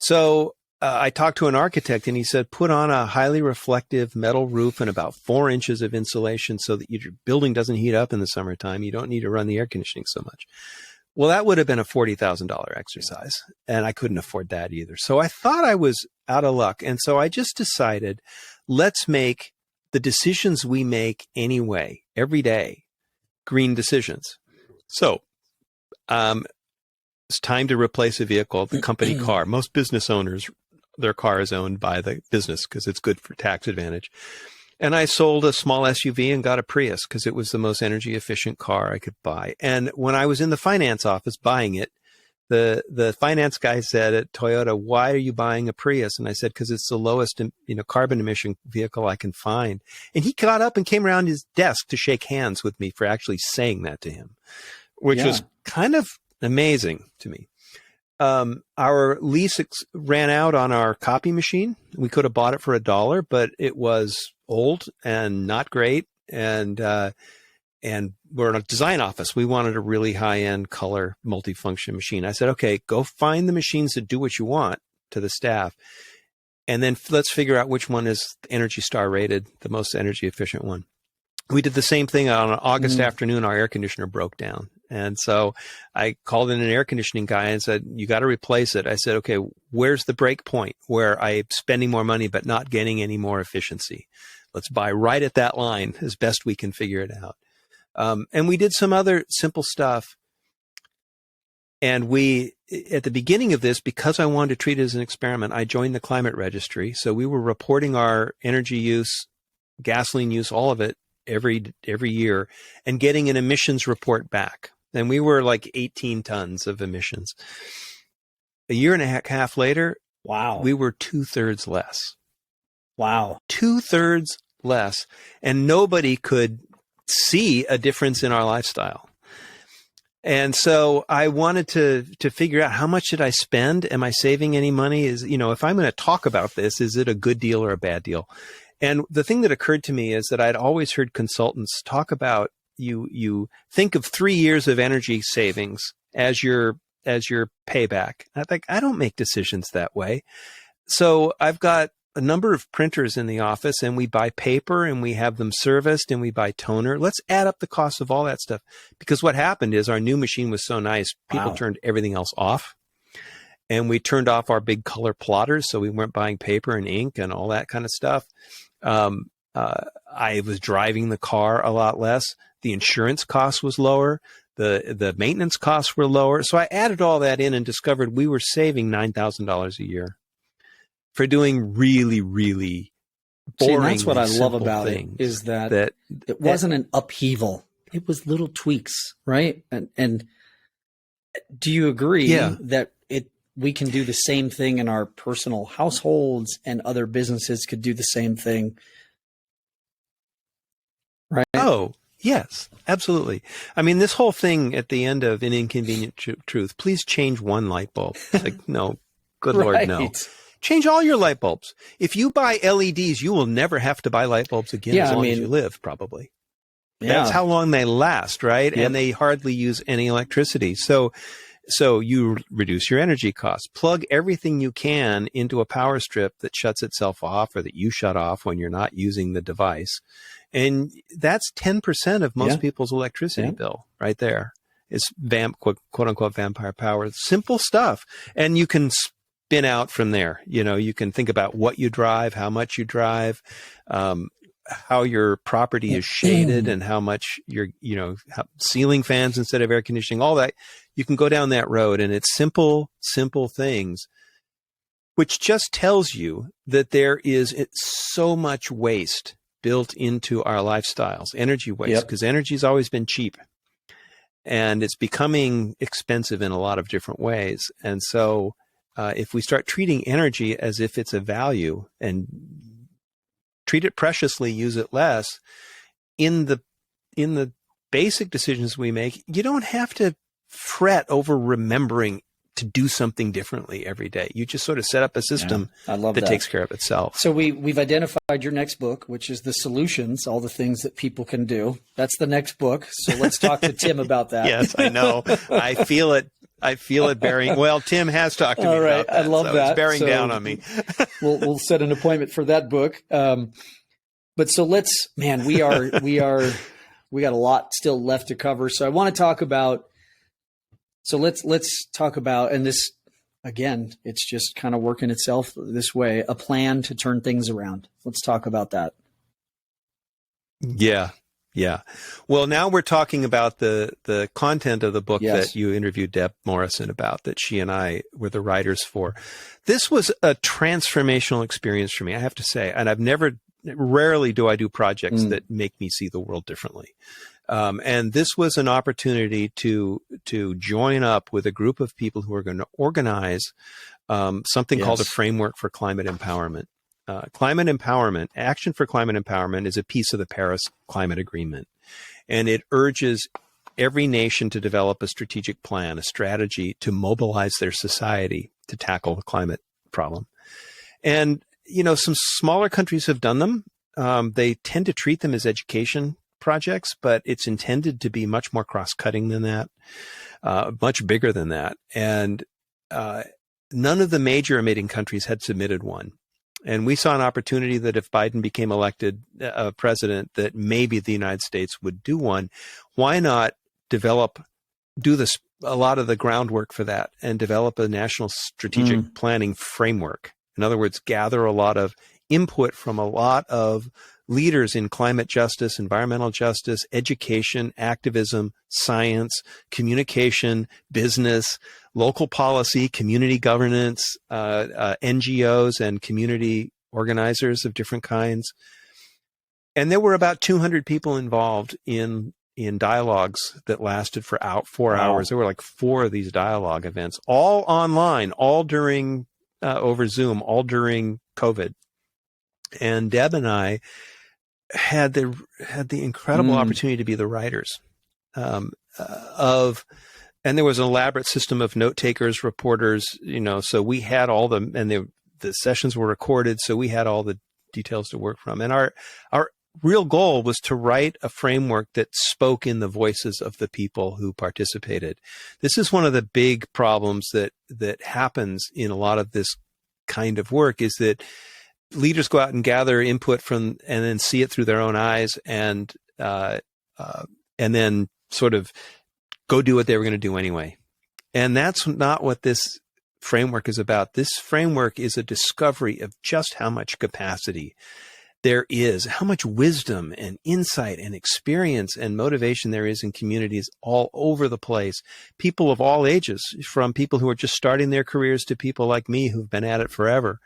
So I talked to an architect and he said, "Put on a highly reflective metal roof and about 4 inches of insulation so that your building doesn't heat up in the summertime. You don't need to run the air conditioning so much." Well, that would have been a $40,000 exercise, and I couldn't afford that either. So I thought I was out of luck. And so I just decided, let's make the decisions we make anyway, every day, green decisions. So it's time to replace a vehicle, the company car. Most business owners, their car is owned by the business because it's good for tax advantage. And I sold a small SUV and got a Prius because it was the most energy efficient car I could buy. And when I was in the finance office buying it, The finance guy said at Toyota, "Why are you buying a Prius?" And I said, "Because it's the lowest, carbon emission vehicle I can find." And he got up and came around his desk to shake hands with me for actually saying that to him, which was kind of amazing to me. Our lease ran out on our copy machine. We could have bought it for $1, but it was old and not great. And we're in a design office. We wanted a really high-end color multifunction machine. I said, okay, go find the machines that do what you want, to the staff. And then let's figure out which one is Energy Star rated, the most energy efficient one. We did the same thing on an August afternoon. Our air conditioner broke down. And so I called in an air conditioning guy and said, you got to replace it. I said, okay, where's the break point where I'm spending more money but not getting any more efficiency? Let's buy right at that line as best we can figure it out. And we did some other simple stuff. And at the beginning of this, because I wanted to treat it as an experiment, I joined the climate registry. So we were reporting our energy use, gasoline use, all of it every year, and getting an emissions report back. And we were like 18 tons of emissions. A year and a half later,
wow,
we were 2/3 less.
Wow.
2/3 less. And nobody could see a difference in our lifestyle. And so I wanted to figure out, how much did I spend? Am I saving any money? If I'm going to talk about this, is it a good deal or a bad deal? And the thing that occurred to me is that I'd always heard consultants talk about, you think of 3 years of energy savings as your payback. I think, I don't make decisions that way. So I've got a number of printers in the office, and we buy paper and we have them serviced and we buy toner. Let's add up the cost of all that stuff. Because what happened is our new machine was so nice, people turned everything else off. And we turned off our big color plotters, so we weren't buying paper and ink and all that kind of stuff. I was driving the car a lot less. The insurance cost was lower. The maintenance costs were lower. So I added all that in and discovered we were saving $9,000 a year for doing really, really boring.
See, that's what I love about
things,
it, is that it wasn't an upheaval. It was little tweaks, right? And do you agree that we can do the same thing in our personal households, and other businesses could do the same thing? Right?
Oh, yes, absolutely. I mean, this whole thing at the end of An Inconvenient Truth, please change one light bulb. It's like, no, good Lord, no. Change all your light bulbs. If you buy LEDs, you will never have to buy light bulbs again as long as you live, probably. Yeah. That's how long they last, right? Yep. And they hardly use any electricity. So you reduce your energy costs. Plug everything you can into a power strip that shuts itself off, or that you shut off when you're not using the device. And that's 10% of most people's electricity bill right there. It's quote unquote vampire power. Simple stuff. And you can spin out from there. You can think about what you drive, how much you drive, how your property is shaded, and how much ceiling fans instead of air conditioning, all that. You can go down that road, and it's simple things, which just tells you that there is so much waste built into our lifestyles, energy waste, because energy's always been cheap, and it's becoming expensive in a lot of different ways. And so if we start treating energy as if it's a value and treat it preciously, use it less, in the basic decisions we make, you don't have to fret over remembering to do something differently every day. You just sort of set up a system that takes care of itself.
So we've identified your next book, which is The Solutions, all the things that people can do. That's the next book. So let's talk to Tim about that.
Yes, I know. I feel it bearing. Well, Tim has talked to me about that.
I love that.
It's bearing down on me.
we'll set an appointment for that book. But so we got a lot still left to cover. So I want to talk about, let's talk about, and this, again, it's just kind of working itself this way, a plan to turn things around. Let's talk about that.
Yeah. Well, now we're talking about the content of the book that you interviewed Deb Morrison about, that she and I were the writers for. This was a transformational experience for me, I have to say. And rarely do I do projects that make me see the world differently. And this was an opportunity to join up with a group of people who are going to organize something called a framework for climate empowerment. Climate empowerment, Action for Climate Empowerment, is a piece of the Paris Climate Agreement. And it urges every nation to develop a strategic plan, a strategy to mobilize their society to tackle the climate problem. And, some smaller countries have done them. They tend to treat them as education projects, but it's intended to be much more cross-cutting than that, much bigger than that. And none of the major emitting countries had submitted one. And we saw an opportunity that if Biden became elected president, that maybe the United States would do one. Why not do a lot of the groundwork for that and develop a national strategic planning framework? In other words, gather a lot of input from a lot of leaders in climate justice, environmental justice, education, activism, science, communication, business, local policy, community governance, NGOs and community organizers of different kinds. And there were about 200 people involved in dialogues that lasted for 4 hours. There were like 4 of these dialogue events, all online, all during over Zoom, all during COVID. And Deb and I had the incredible opportunity to be the writers and there was an elaborate system of note takers, reporters, so we had all the sessions were recorded, so we had all the details to work from. And our real goal was to write a framework that spoke in the voices of the people who participated. This is one of the big problems that happens in a lot of this kind of work, is that leaders go out and gather input and then see it through their own eyes and then sort of go do what they were going to do anyway. And that's not what this framework is about. This framework is a discovery of just how much capacity there is, how much wisdom and insight and experience and motivation there is in communities all over the place. People of all ages, from people who are just starting their careers to people like me who've been at it forever.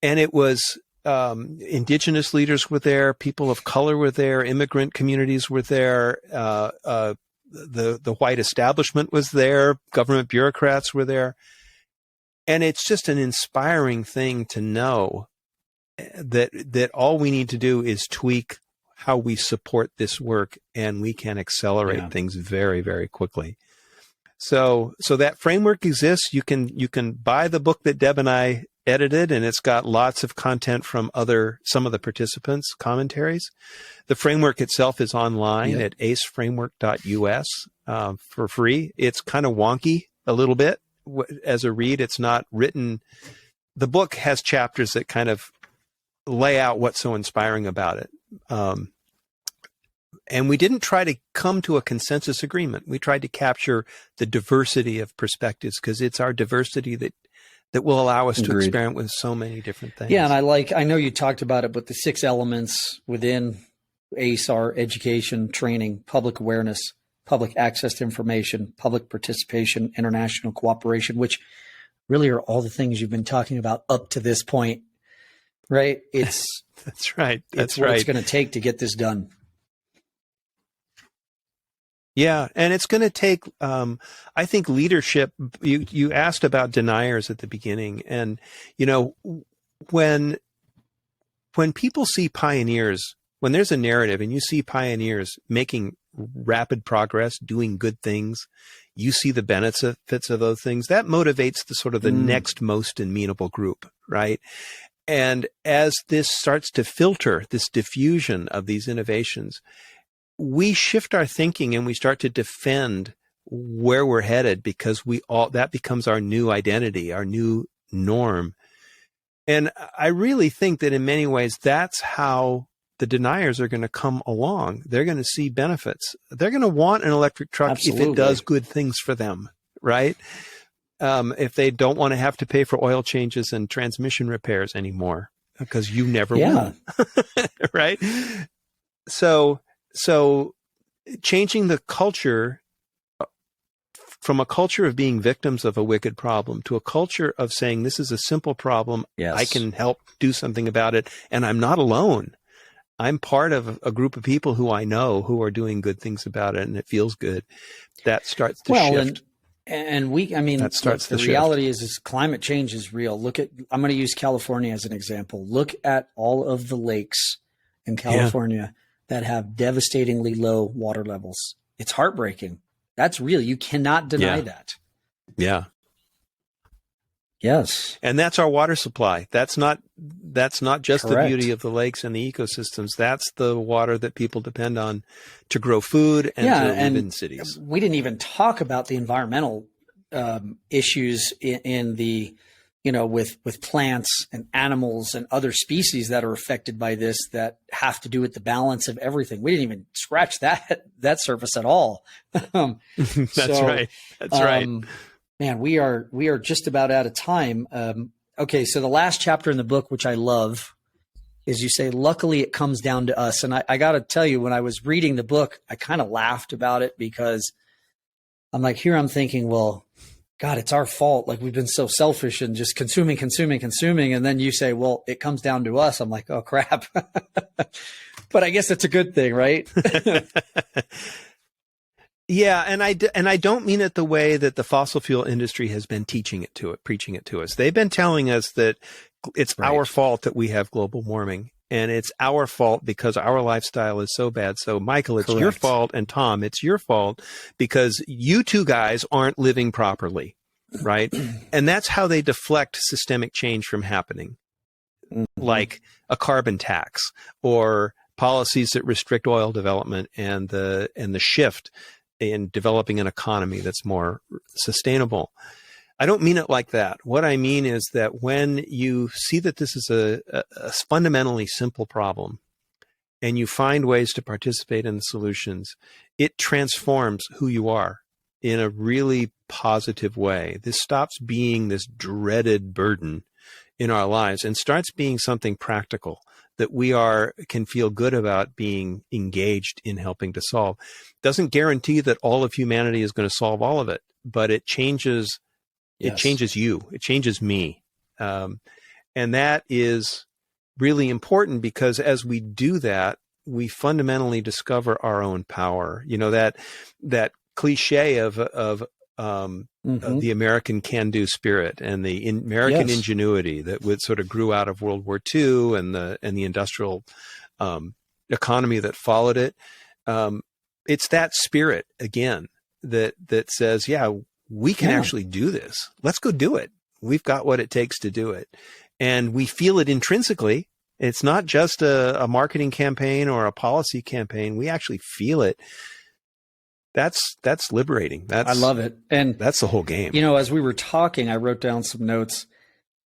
And it was indigenous leaders were there, people of color were there, immigrant communities were there, the white establishment was there, government bureaucrats were there. And it's just an inspiring thing to know that all we need to do is tweak how we support this work, and we can accelerate things very, very quickly. So that framework exists. You can buy the book that Deb and I edited, and it's got lots of content from some of the participants' commentaries. The framework itself is online at aceframework.us for free. It's kind of wonky a little bit as a read. It's not written. The book has chapters that kind of lay out what's so inspiring about it. And we didn't try to come to a consensus agreement. We tried to capture the diversity of perspectives, because it's our diversity that will allow us to experiment with so many different things.
Yeah, and I know you talked about it, but the 6 elements within ACE are education, training, public awareness, public access to information, public participation, international cooperation, which really are all the things you've been talking about up to this point, right? It's
That's right.
It's what it's going to take to get this done.
Yeah, and it's going to take, I think, leadership. You asked about deniers at the beginning, and when people see pioneers, when there's a narrative and you see pioneers making rapid progress, doing good things, you see the benefits of those things. That motivates the sort of the next most amenable group, right? And as this starts to filter, this diffusion of these innovations, we shift our thinking and we start to defend where we're headed, because that becomes our new identity, our new norm. And I really think that in many ways, that's how the deniers are going to come along. They're going to see benefits. They're going to want an electric truck if it does good things for them, right? If they don't want to have to pay for oil changes and transmission repairs anymore, because you never will, right? So changing the culture from a culture of being victims of a wicked problem to a culture of saying, this is a simple problem. I can help do something about it, and I'm not alone. I'm part of a group of people who I know who are doing good things about it, and it feels good. That starts to shift.
That starts the reality is climate change is real. I'm going to use California as an example. Look at all of the lakes in California that have devastatingly low water levels. It's heartbreaking. That's real. You cannot deny that.
Yeah.
Yes.
And that's our water supply. That's not just the
Correct.
beauty of the lakes and the ecosystems. That's the water that people depend on to grow food and to live in cities.
We didn't even talk about the environmental issues in the, with plants and animals and other species that are affected by this that have to do with the balance of everything. We didn't even scratch that surface at all.
That's right.
Man, we are just about out of time. Okay, so the last chapter in the book, which I love, is you say, luckily it comes down to us. And I got to tell you, when I was reading the book, I kind of laughed about it because I'm like, here I'm thinking, well, God, it's our fault. Like we've been so selfish and just consuming. And then you say, well, it comes down to us. I'm like, oh, crap. But I guess it's a good thing, right?
Yeah, and I don't mean it the way that the fossil fuel industry has been preaching it to us. They've been telling us that it's our fault that we have global warming, and it's our fault because our lifestyle is so bad. So, Michael, it's your fault, and Tom, it's your fault because you two guys aren't living properly, right? And that's how they deflect systemic change from happening, like a carbon tax or policies that restrict oil development and the shift in developing an economy that's more sustainable. I don't mean it like that. What I mean is that when you see that this is a fundamentally simple problem and you find ways to participate in the solutions, it transforms who you are in a really positive way. This stops being this dreaded burden in our lives and starts being something practical that we can feel good about being engaged in helping to solve. Doesn't guarantee that all of humanity is going to solve all of it, but it changes. It changes you. It changes me, and that is really important because as we do that, we fundamentally discover our own power. You know, that cliche of the American can-do spirit and the American ingenuity that sort of grew out of World War II and the industrial economy that followed it. It's that spirit again that says, yeah, we can actually do this. Let's go do it. We've got what it takes to do it, and we feel it intrinsically. It's not just a marketing campaign or a policy campaign. We actually feel it. That's liberating. I
love it. And
that's the whole game.
You know, as we were talking, I wrote down some notes.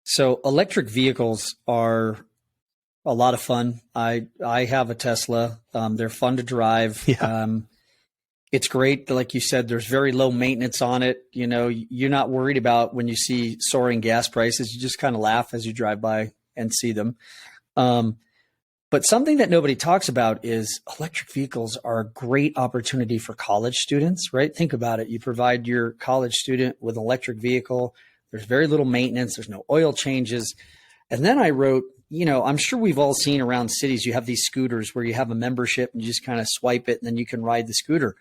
So electric vehicles are a lot of fun. I have a Tesla. They're fun to drive. Yeah. It's great. Like you said, there's very low maintenance on it. You know, you're not worried about when you see soaring gas prices. You just kind of laugh as you drive by and see them. But something that nobody talks about is electric vehicles are a great opportunity for college students, right? Think about it. You provide your college student with an electric vehicle. There's very little maintenance. There's no oil changes. And then I wrote, you know, I'm sure we've all seen around cities, you have these scooters where you have a membership and you just kind of swipe it and then you can ride the scooter.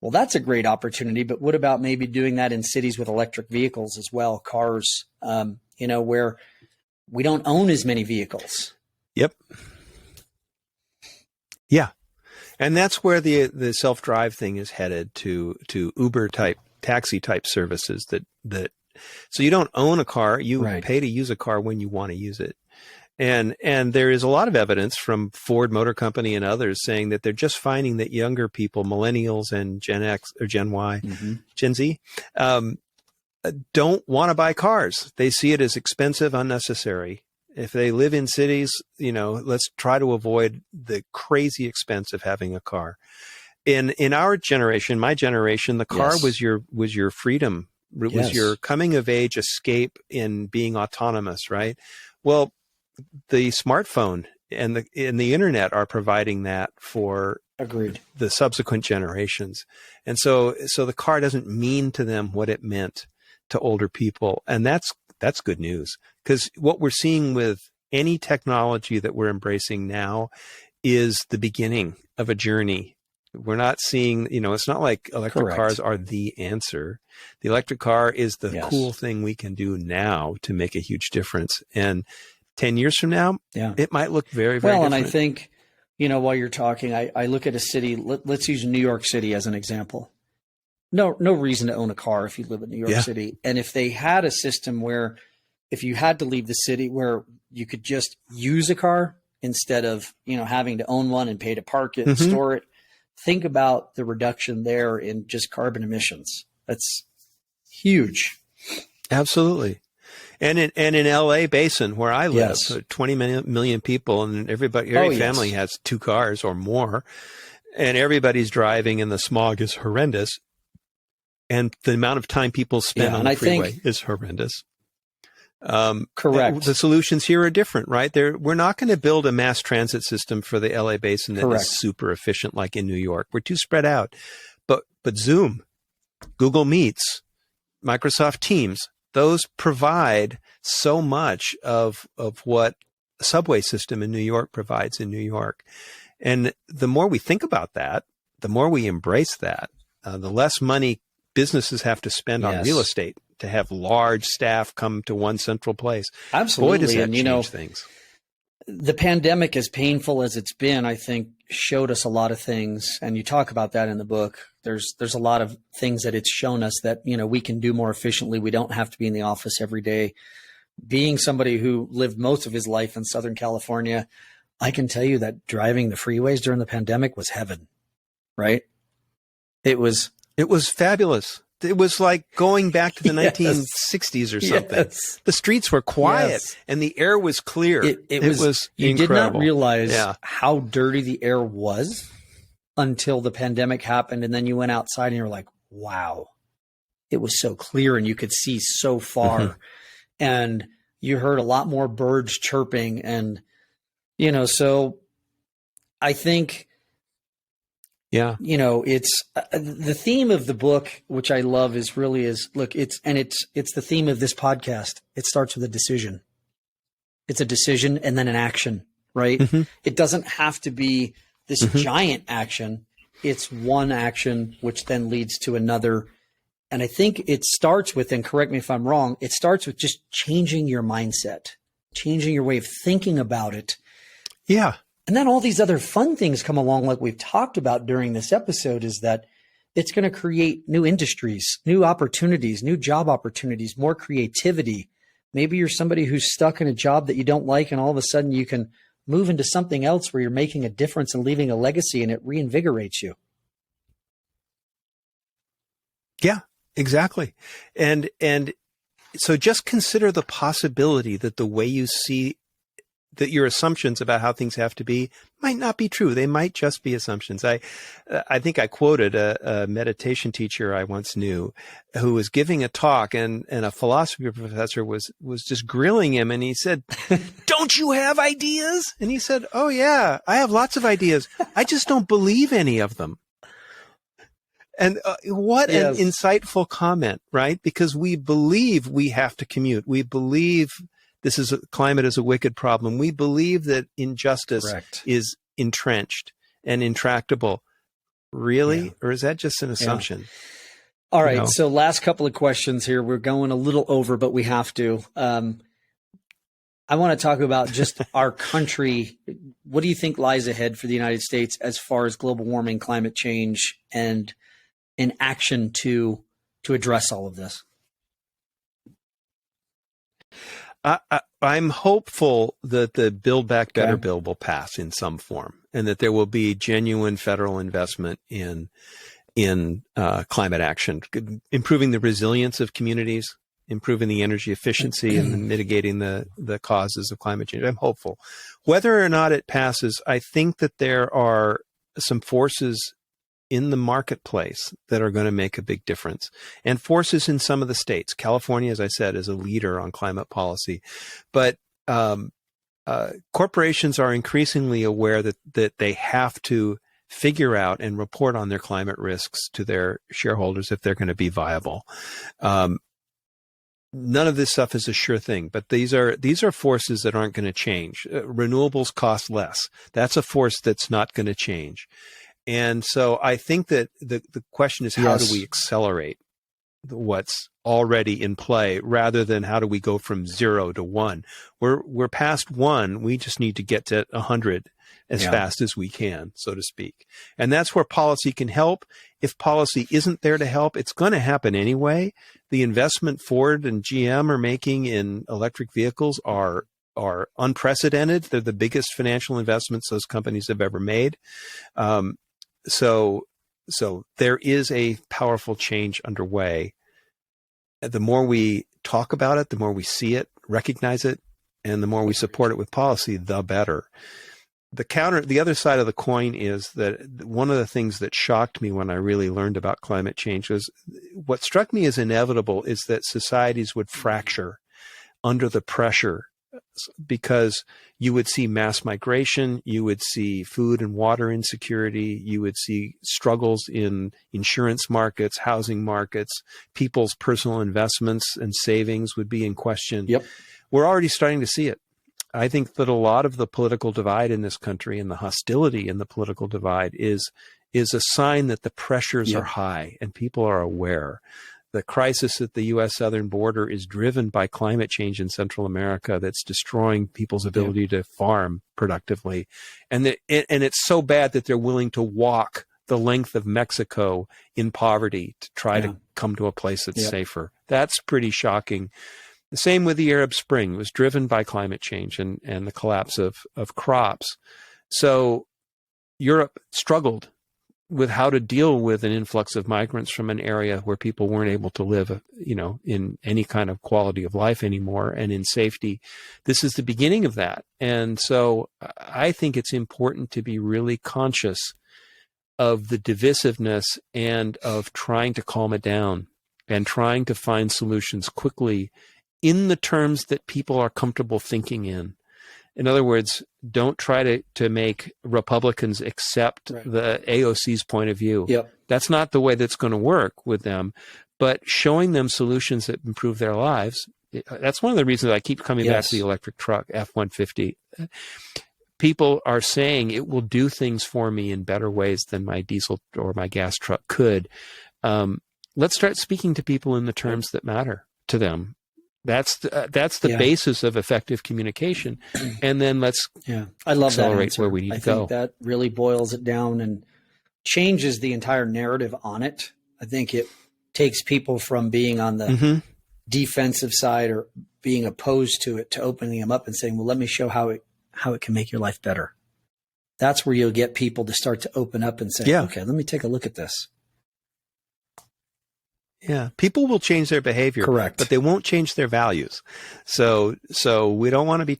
Well, that's a great opportunity. But what about maybe doing that in cities with electric vehicles as well, cars, you know, where we don't own as many vehicles.
Yep. Yeah. And that's where the self-drive thing is headed to Uber type, taxi type services that so you don't own a car, you pay to use a car when you want to use it. And there is a lot of evidence from Ford Motor Company and others saying that they're just finding that younger people, millennials and Gen X or Gen Y, Gen Z, don't want to buy cars. They see it as expensive, unnecessary. If they live in cities, you know, let's try to avoid the crazy expense of having a car. In our generation, my generation, the car was your freedom. It was your coming of age escape in being autonomous, right? Well, the smartphone and the internet are providing that for the subsequent generations. And so the car doesn't mean to them what it meant to older people. And that's good news, because what we're seeing with any technology that we're embracing now is the beginning of a journey. We're not seeing, it's not like electric
Correct.
cars are the answer. The electric car is the
Yes.
cool thing we can do now to make a huge difference. And 10 years from now, it might look very, very different.
And I think, while you're talking, I look at a city, let's use New York City as an example. No reason to own a car if you live in New York City. And if they had a system where if you had to leave the city where you could just use a car instead of, having to own one and pay to park it and store it, think about the reduction there in just carbon emissions. That's huge.
Absolutely. And in LA Basin, where I live, 20 million people, and every family has 2 cars or more, and everybody's driving, and the smog is horrendous. And the amount of time people spend on the freeway is horrendous.
Correct.
The solutions here are different, right? We're not going to build a mass transit system for the LA Basin that is super efficient like in New York. We're too spread out. But Zoom, Google Meets, Microsoft Teams, those provide so much of what a subway system in New York provides in New York. And the more we think about that, the more we embrace that, the less money businesses have to spend on real estate to have large staff come to one central place.
Absolutely.
Boy, does that change things.
The pandemic, as painful as it's been, I think showed us a lot of things. And you talk about that in the book. There's a lot of things that it's shown us that, we can do more efficiently. We don't have to be in the office every day. Being somebody who lived most of his life in Southern California, I can tell you that driving the freeways during the pandemic was heaven, right? It was
fabulous. It was like going back to the 1960s or something. Yes. The streets were quiet and the air was clear. It was
you
incredible.
Did not realize how dirty the air was until the pandemic happened. And then you went outside and you were like, wow, it was so clear and you could see so far. And you heard a lot more birds chirping. And, so I think, it's the theme of the book, which I love it's the theme of this podcast. It starts with a decision. It's a decision and then an action, right? It doesn't have to be this giant action. It's one action, which then leads to another. And I think it starts with, and correct me if I'm wrong, it starts with just changing your mindset, changing your way of thinking about it.
Yeah.
And then all these other fun things come along, like we've talked about during this episode, is that it's going to create new industries, new opportunities, new job opportunities, more creativity. Maybe you're somebody who's stuck in a job that you don't like, and all of a sudden you can move into something else where you're making a difference and leaving a legacy, and it reinvigorates you.
Yeah, exactly. And so just consider the possibility that the way you see that your assumptions about how things have to be might not be true. They might just be assumptions. I think I quoted a meditation teacher I once knew who was giving a talk, and a philosophy professor was just grilling him, and he said, "Don't you have ideas?" And he said, "Oh yeah, I have lots of ideas. I just don't believe any of them." And what an insightful comment, right? Because we believe we have to commute. We believe climate is a wicked problem. We believe that injustice is entrenched and intractable. Really? Yeah. Or is that just an assumption?
Yeah. All right. So last couple of questions here. We're going a little over, but we have to. I want to talk about just our country. What do you think lies ahead for the United States as far as global warming, climate change, and in action to address all of this?
I'm hopeful that the Build Back Better bill will pass in some form, and that there will be genuine federal investment in climate action, improving the resilience of communities, improving the energy efficiency, and mitigating the causes of climate change. I'm hopeful. Whether or not it passes, I think that there are some forces in the marketplace that are going to make a big difference, and forces in some of the states. California, as I said, is a leader on climate policy, but corporations are increasingly aware that they have to figure out and report on their climate risks to their shareholders if they're going to be viable. none of this stuff is a sure thing, but these are forces that aren't going to change. Renewables cost less. That's a force that's not going to change. And so I think that the question is, how do we accelerate what's already in play rather than how do we go from 0 to 1? We're past 1. We just need to get to 100 as fast as we can, so to speak. And that's where policy can help. If policy isn't there to help, it's going to happen anyway. The investment Ford and GM are making in electric vehicles are unprecedented. They're the biggest financial investments those companies have ever made. So there is a powerful change underway. The more we talk about it, the more we see it, recognize it, and the more we support it with policy, the better. The other side of the coin is that one of the things that shocked me when I really learned about climate change was what struck me as inevitable is that societies would fracture under the pressure, because you would see mass migration, you would see food and water insecurity, you would see struggles in insurance markets, housing markets, people's personal investments and savings would be in question.
Yep.
We're already starting to see it. I think that a lot of the political divide in this country and the hostility in the political divide is a sign that the pressures are high and people are aware. The crisis at the U.S. southern border is driven by climate change in Central America that's destroying people's ability to farm productively. And it's so bad that they're willing to walk the length of Mexico in poverty to try to come to a place that's safer. That's pretty shocking. The same with the Arab Spring. It was driven by climate change and the collapse of crops. So Europe struggled with how to deal with an influx of migrants from an area where people weren't able to live, in any kind of quality of life anymore and in safety. This is the beginning of that. And so I think it's important to be really conscious of the divisiveness and of trying to calm it down and trying to find solutions quickly in the terms that people are comfortable thinking in. In other words, don't try to make Republicans accept the AOC's point of view.
Yep.
That's not the way that's going to work with them. But showing them solutions that improve their lives, that's one of the reasons I keep coming back to the electric truck, F-150. People are saying it will do things for me in better ways than my diesel or my gas truck could. Let's start speaking to people in the terms that matter to them. That's the basis of effective communication. And then let's
I love
accelerate
that
where we need to go.
I think that really boils it down and changes the entire narrative on it. I think it takes people from being on the defensive side or being opposed to it to opening them up and saying, well, let me show how it can make your life better. That's where you'll get people to start to open up and say, okay, let me take a look at this.
Yeah, people will change their behavior,
correct,
but they won't change their values. So we don't want to be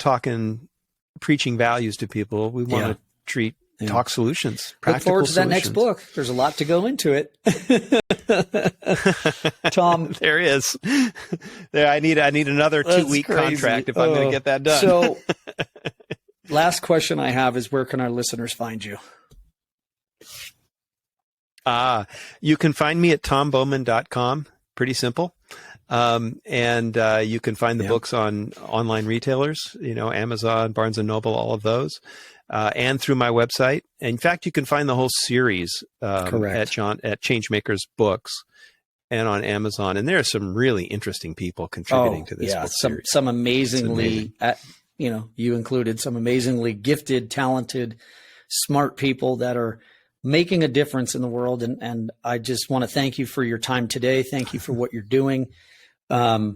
preaching values to people. We want to talk solutions.
Look forward to that next book. There's a lot to go into it. Tom,
there is. I need another 2-week contract if I'm going to get that done.
So, last question I have is, where can our listeners find you?
You can find me at tombowman.com. Pretty simple. And you can find the books on online retailers, Amazon, Barnes & Noble, all of those, and through my website. In fact, you can find the whole series at Changemakers Books and on Amazon. And there are some really interesting people contributing to this book series.
Some amazingly, you included some amazingly gifted, talented, smart people that are making a difference in the world. And I just want to thank you for your time today. Thank you for what you're doing. I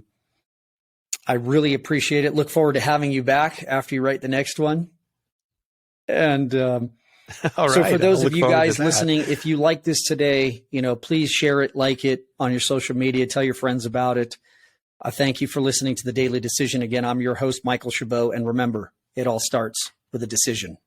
really appreciate it. Look forward to having you back after you write the next one. And so for those of you guys listening, if you like this today, please share it, like it on your social media, tell your friends about it. I thank you for listening to The Daily Decision. Again, I'm your host, Michael Chabot. And remember, it all starts with a decision.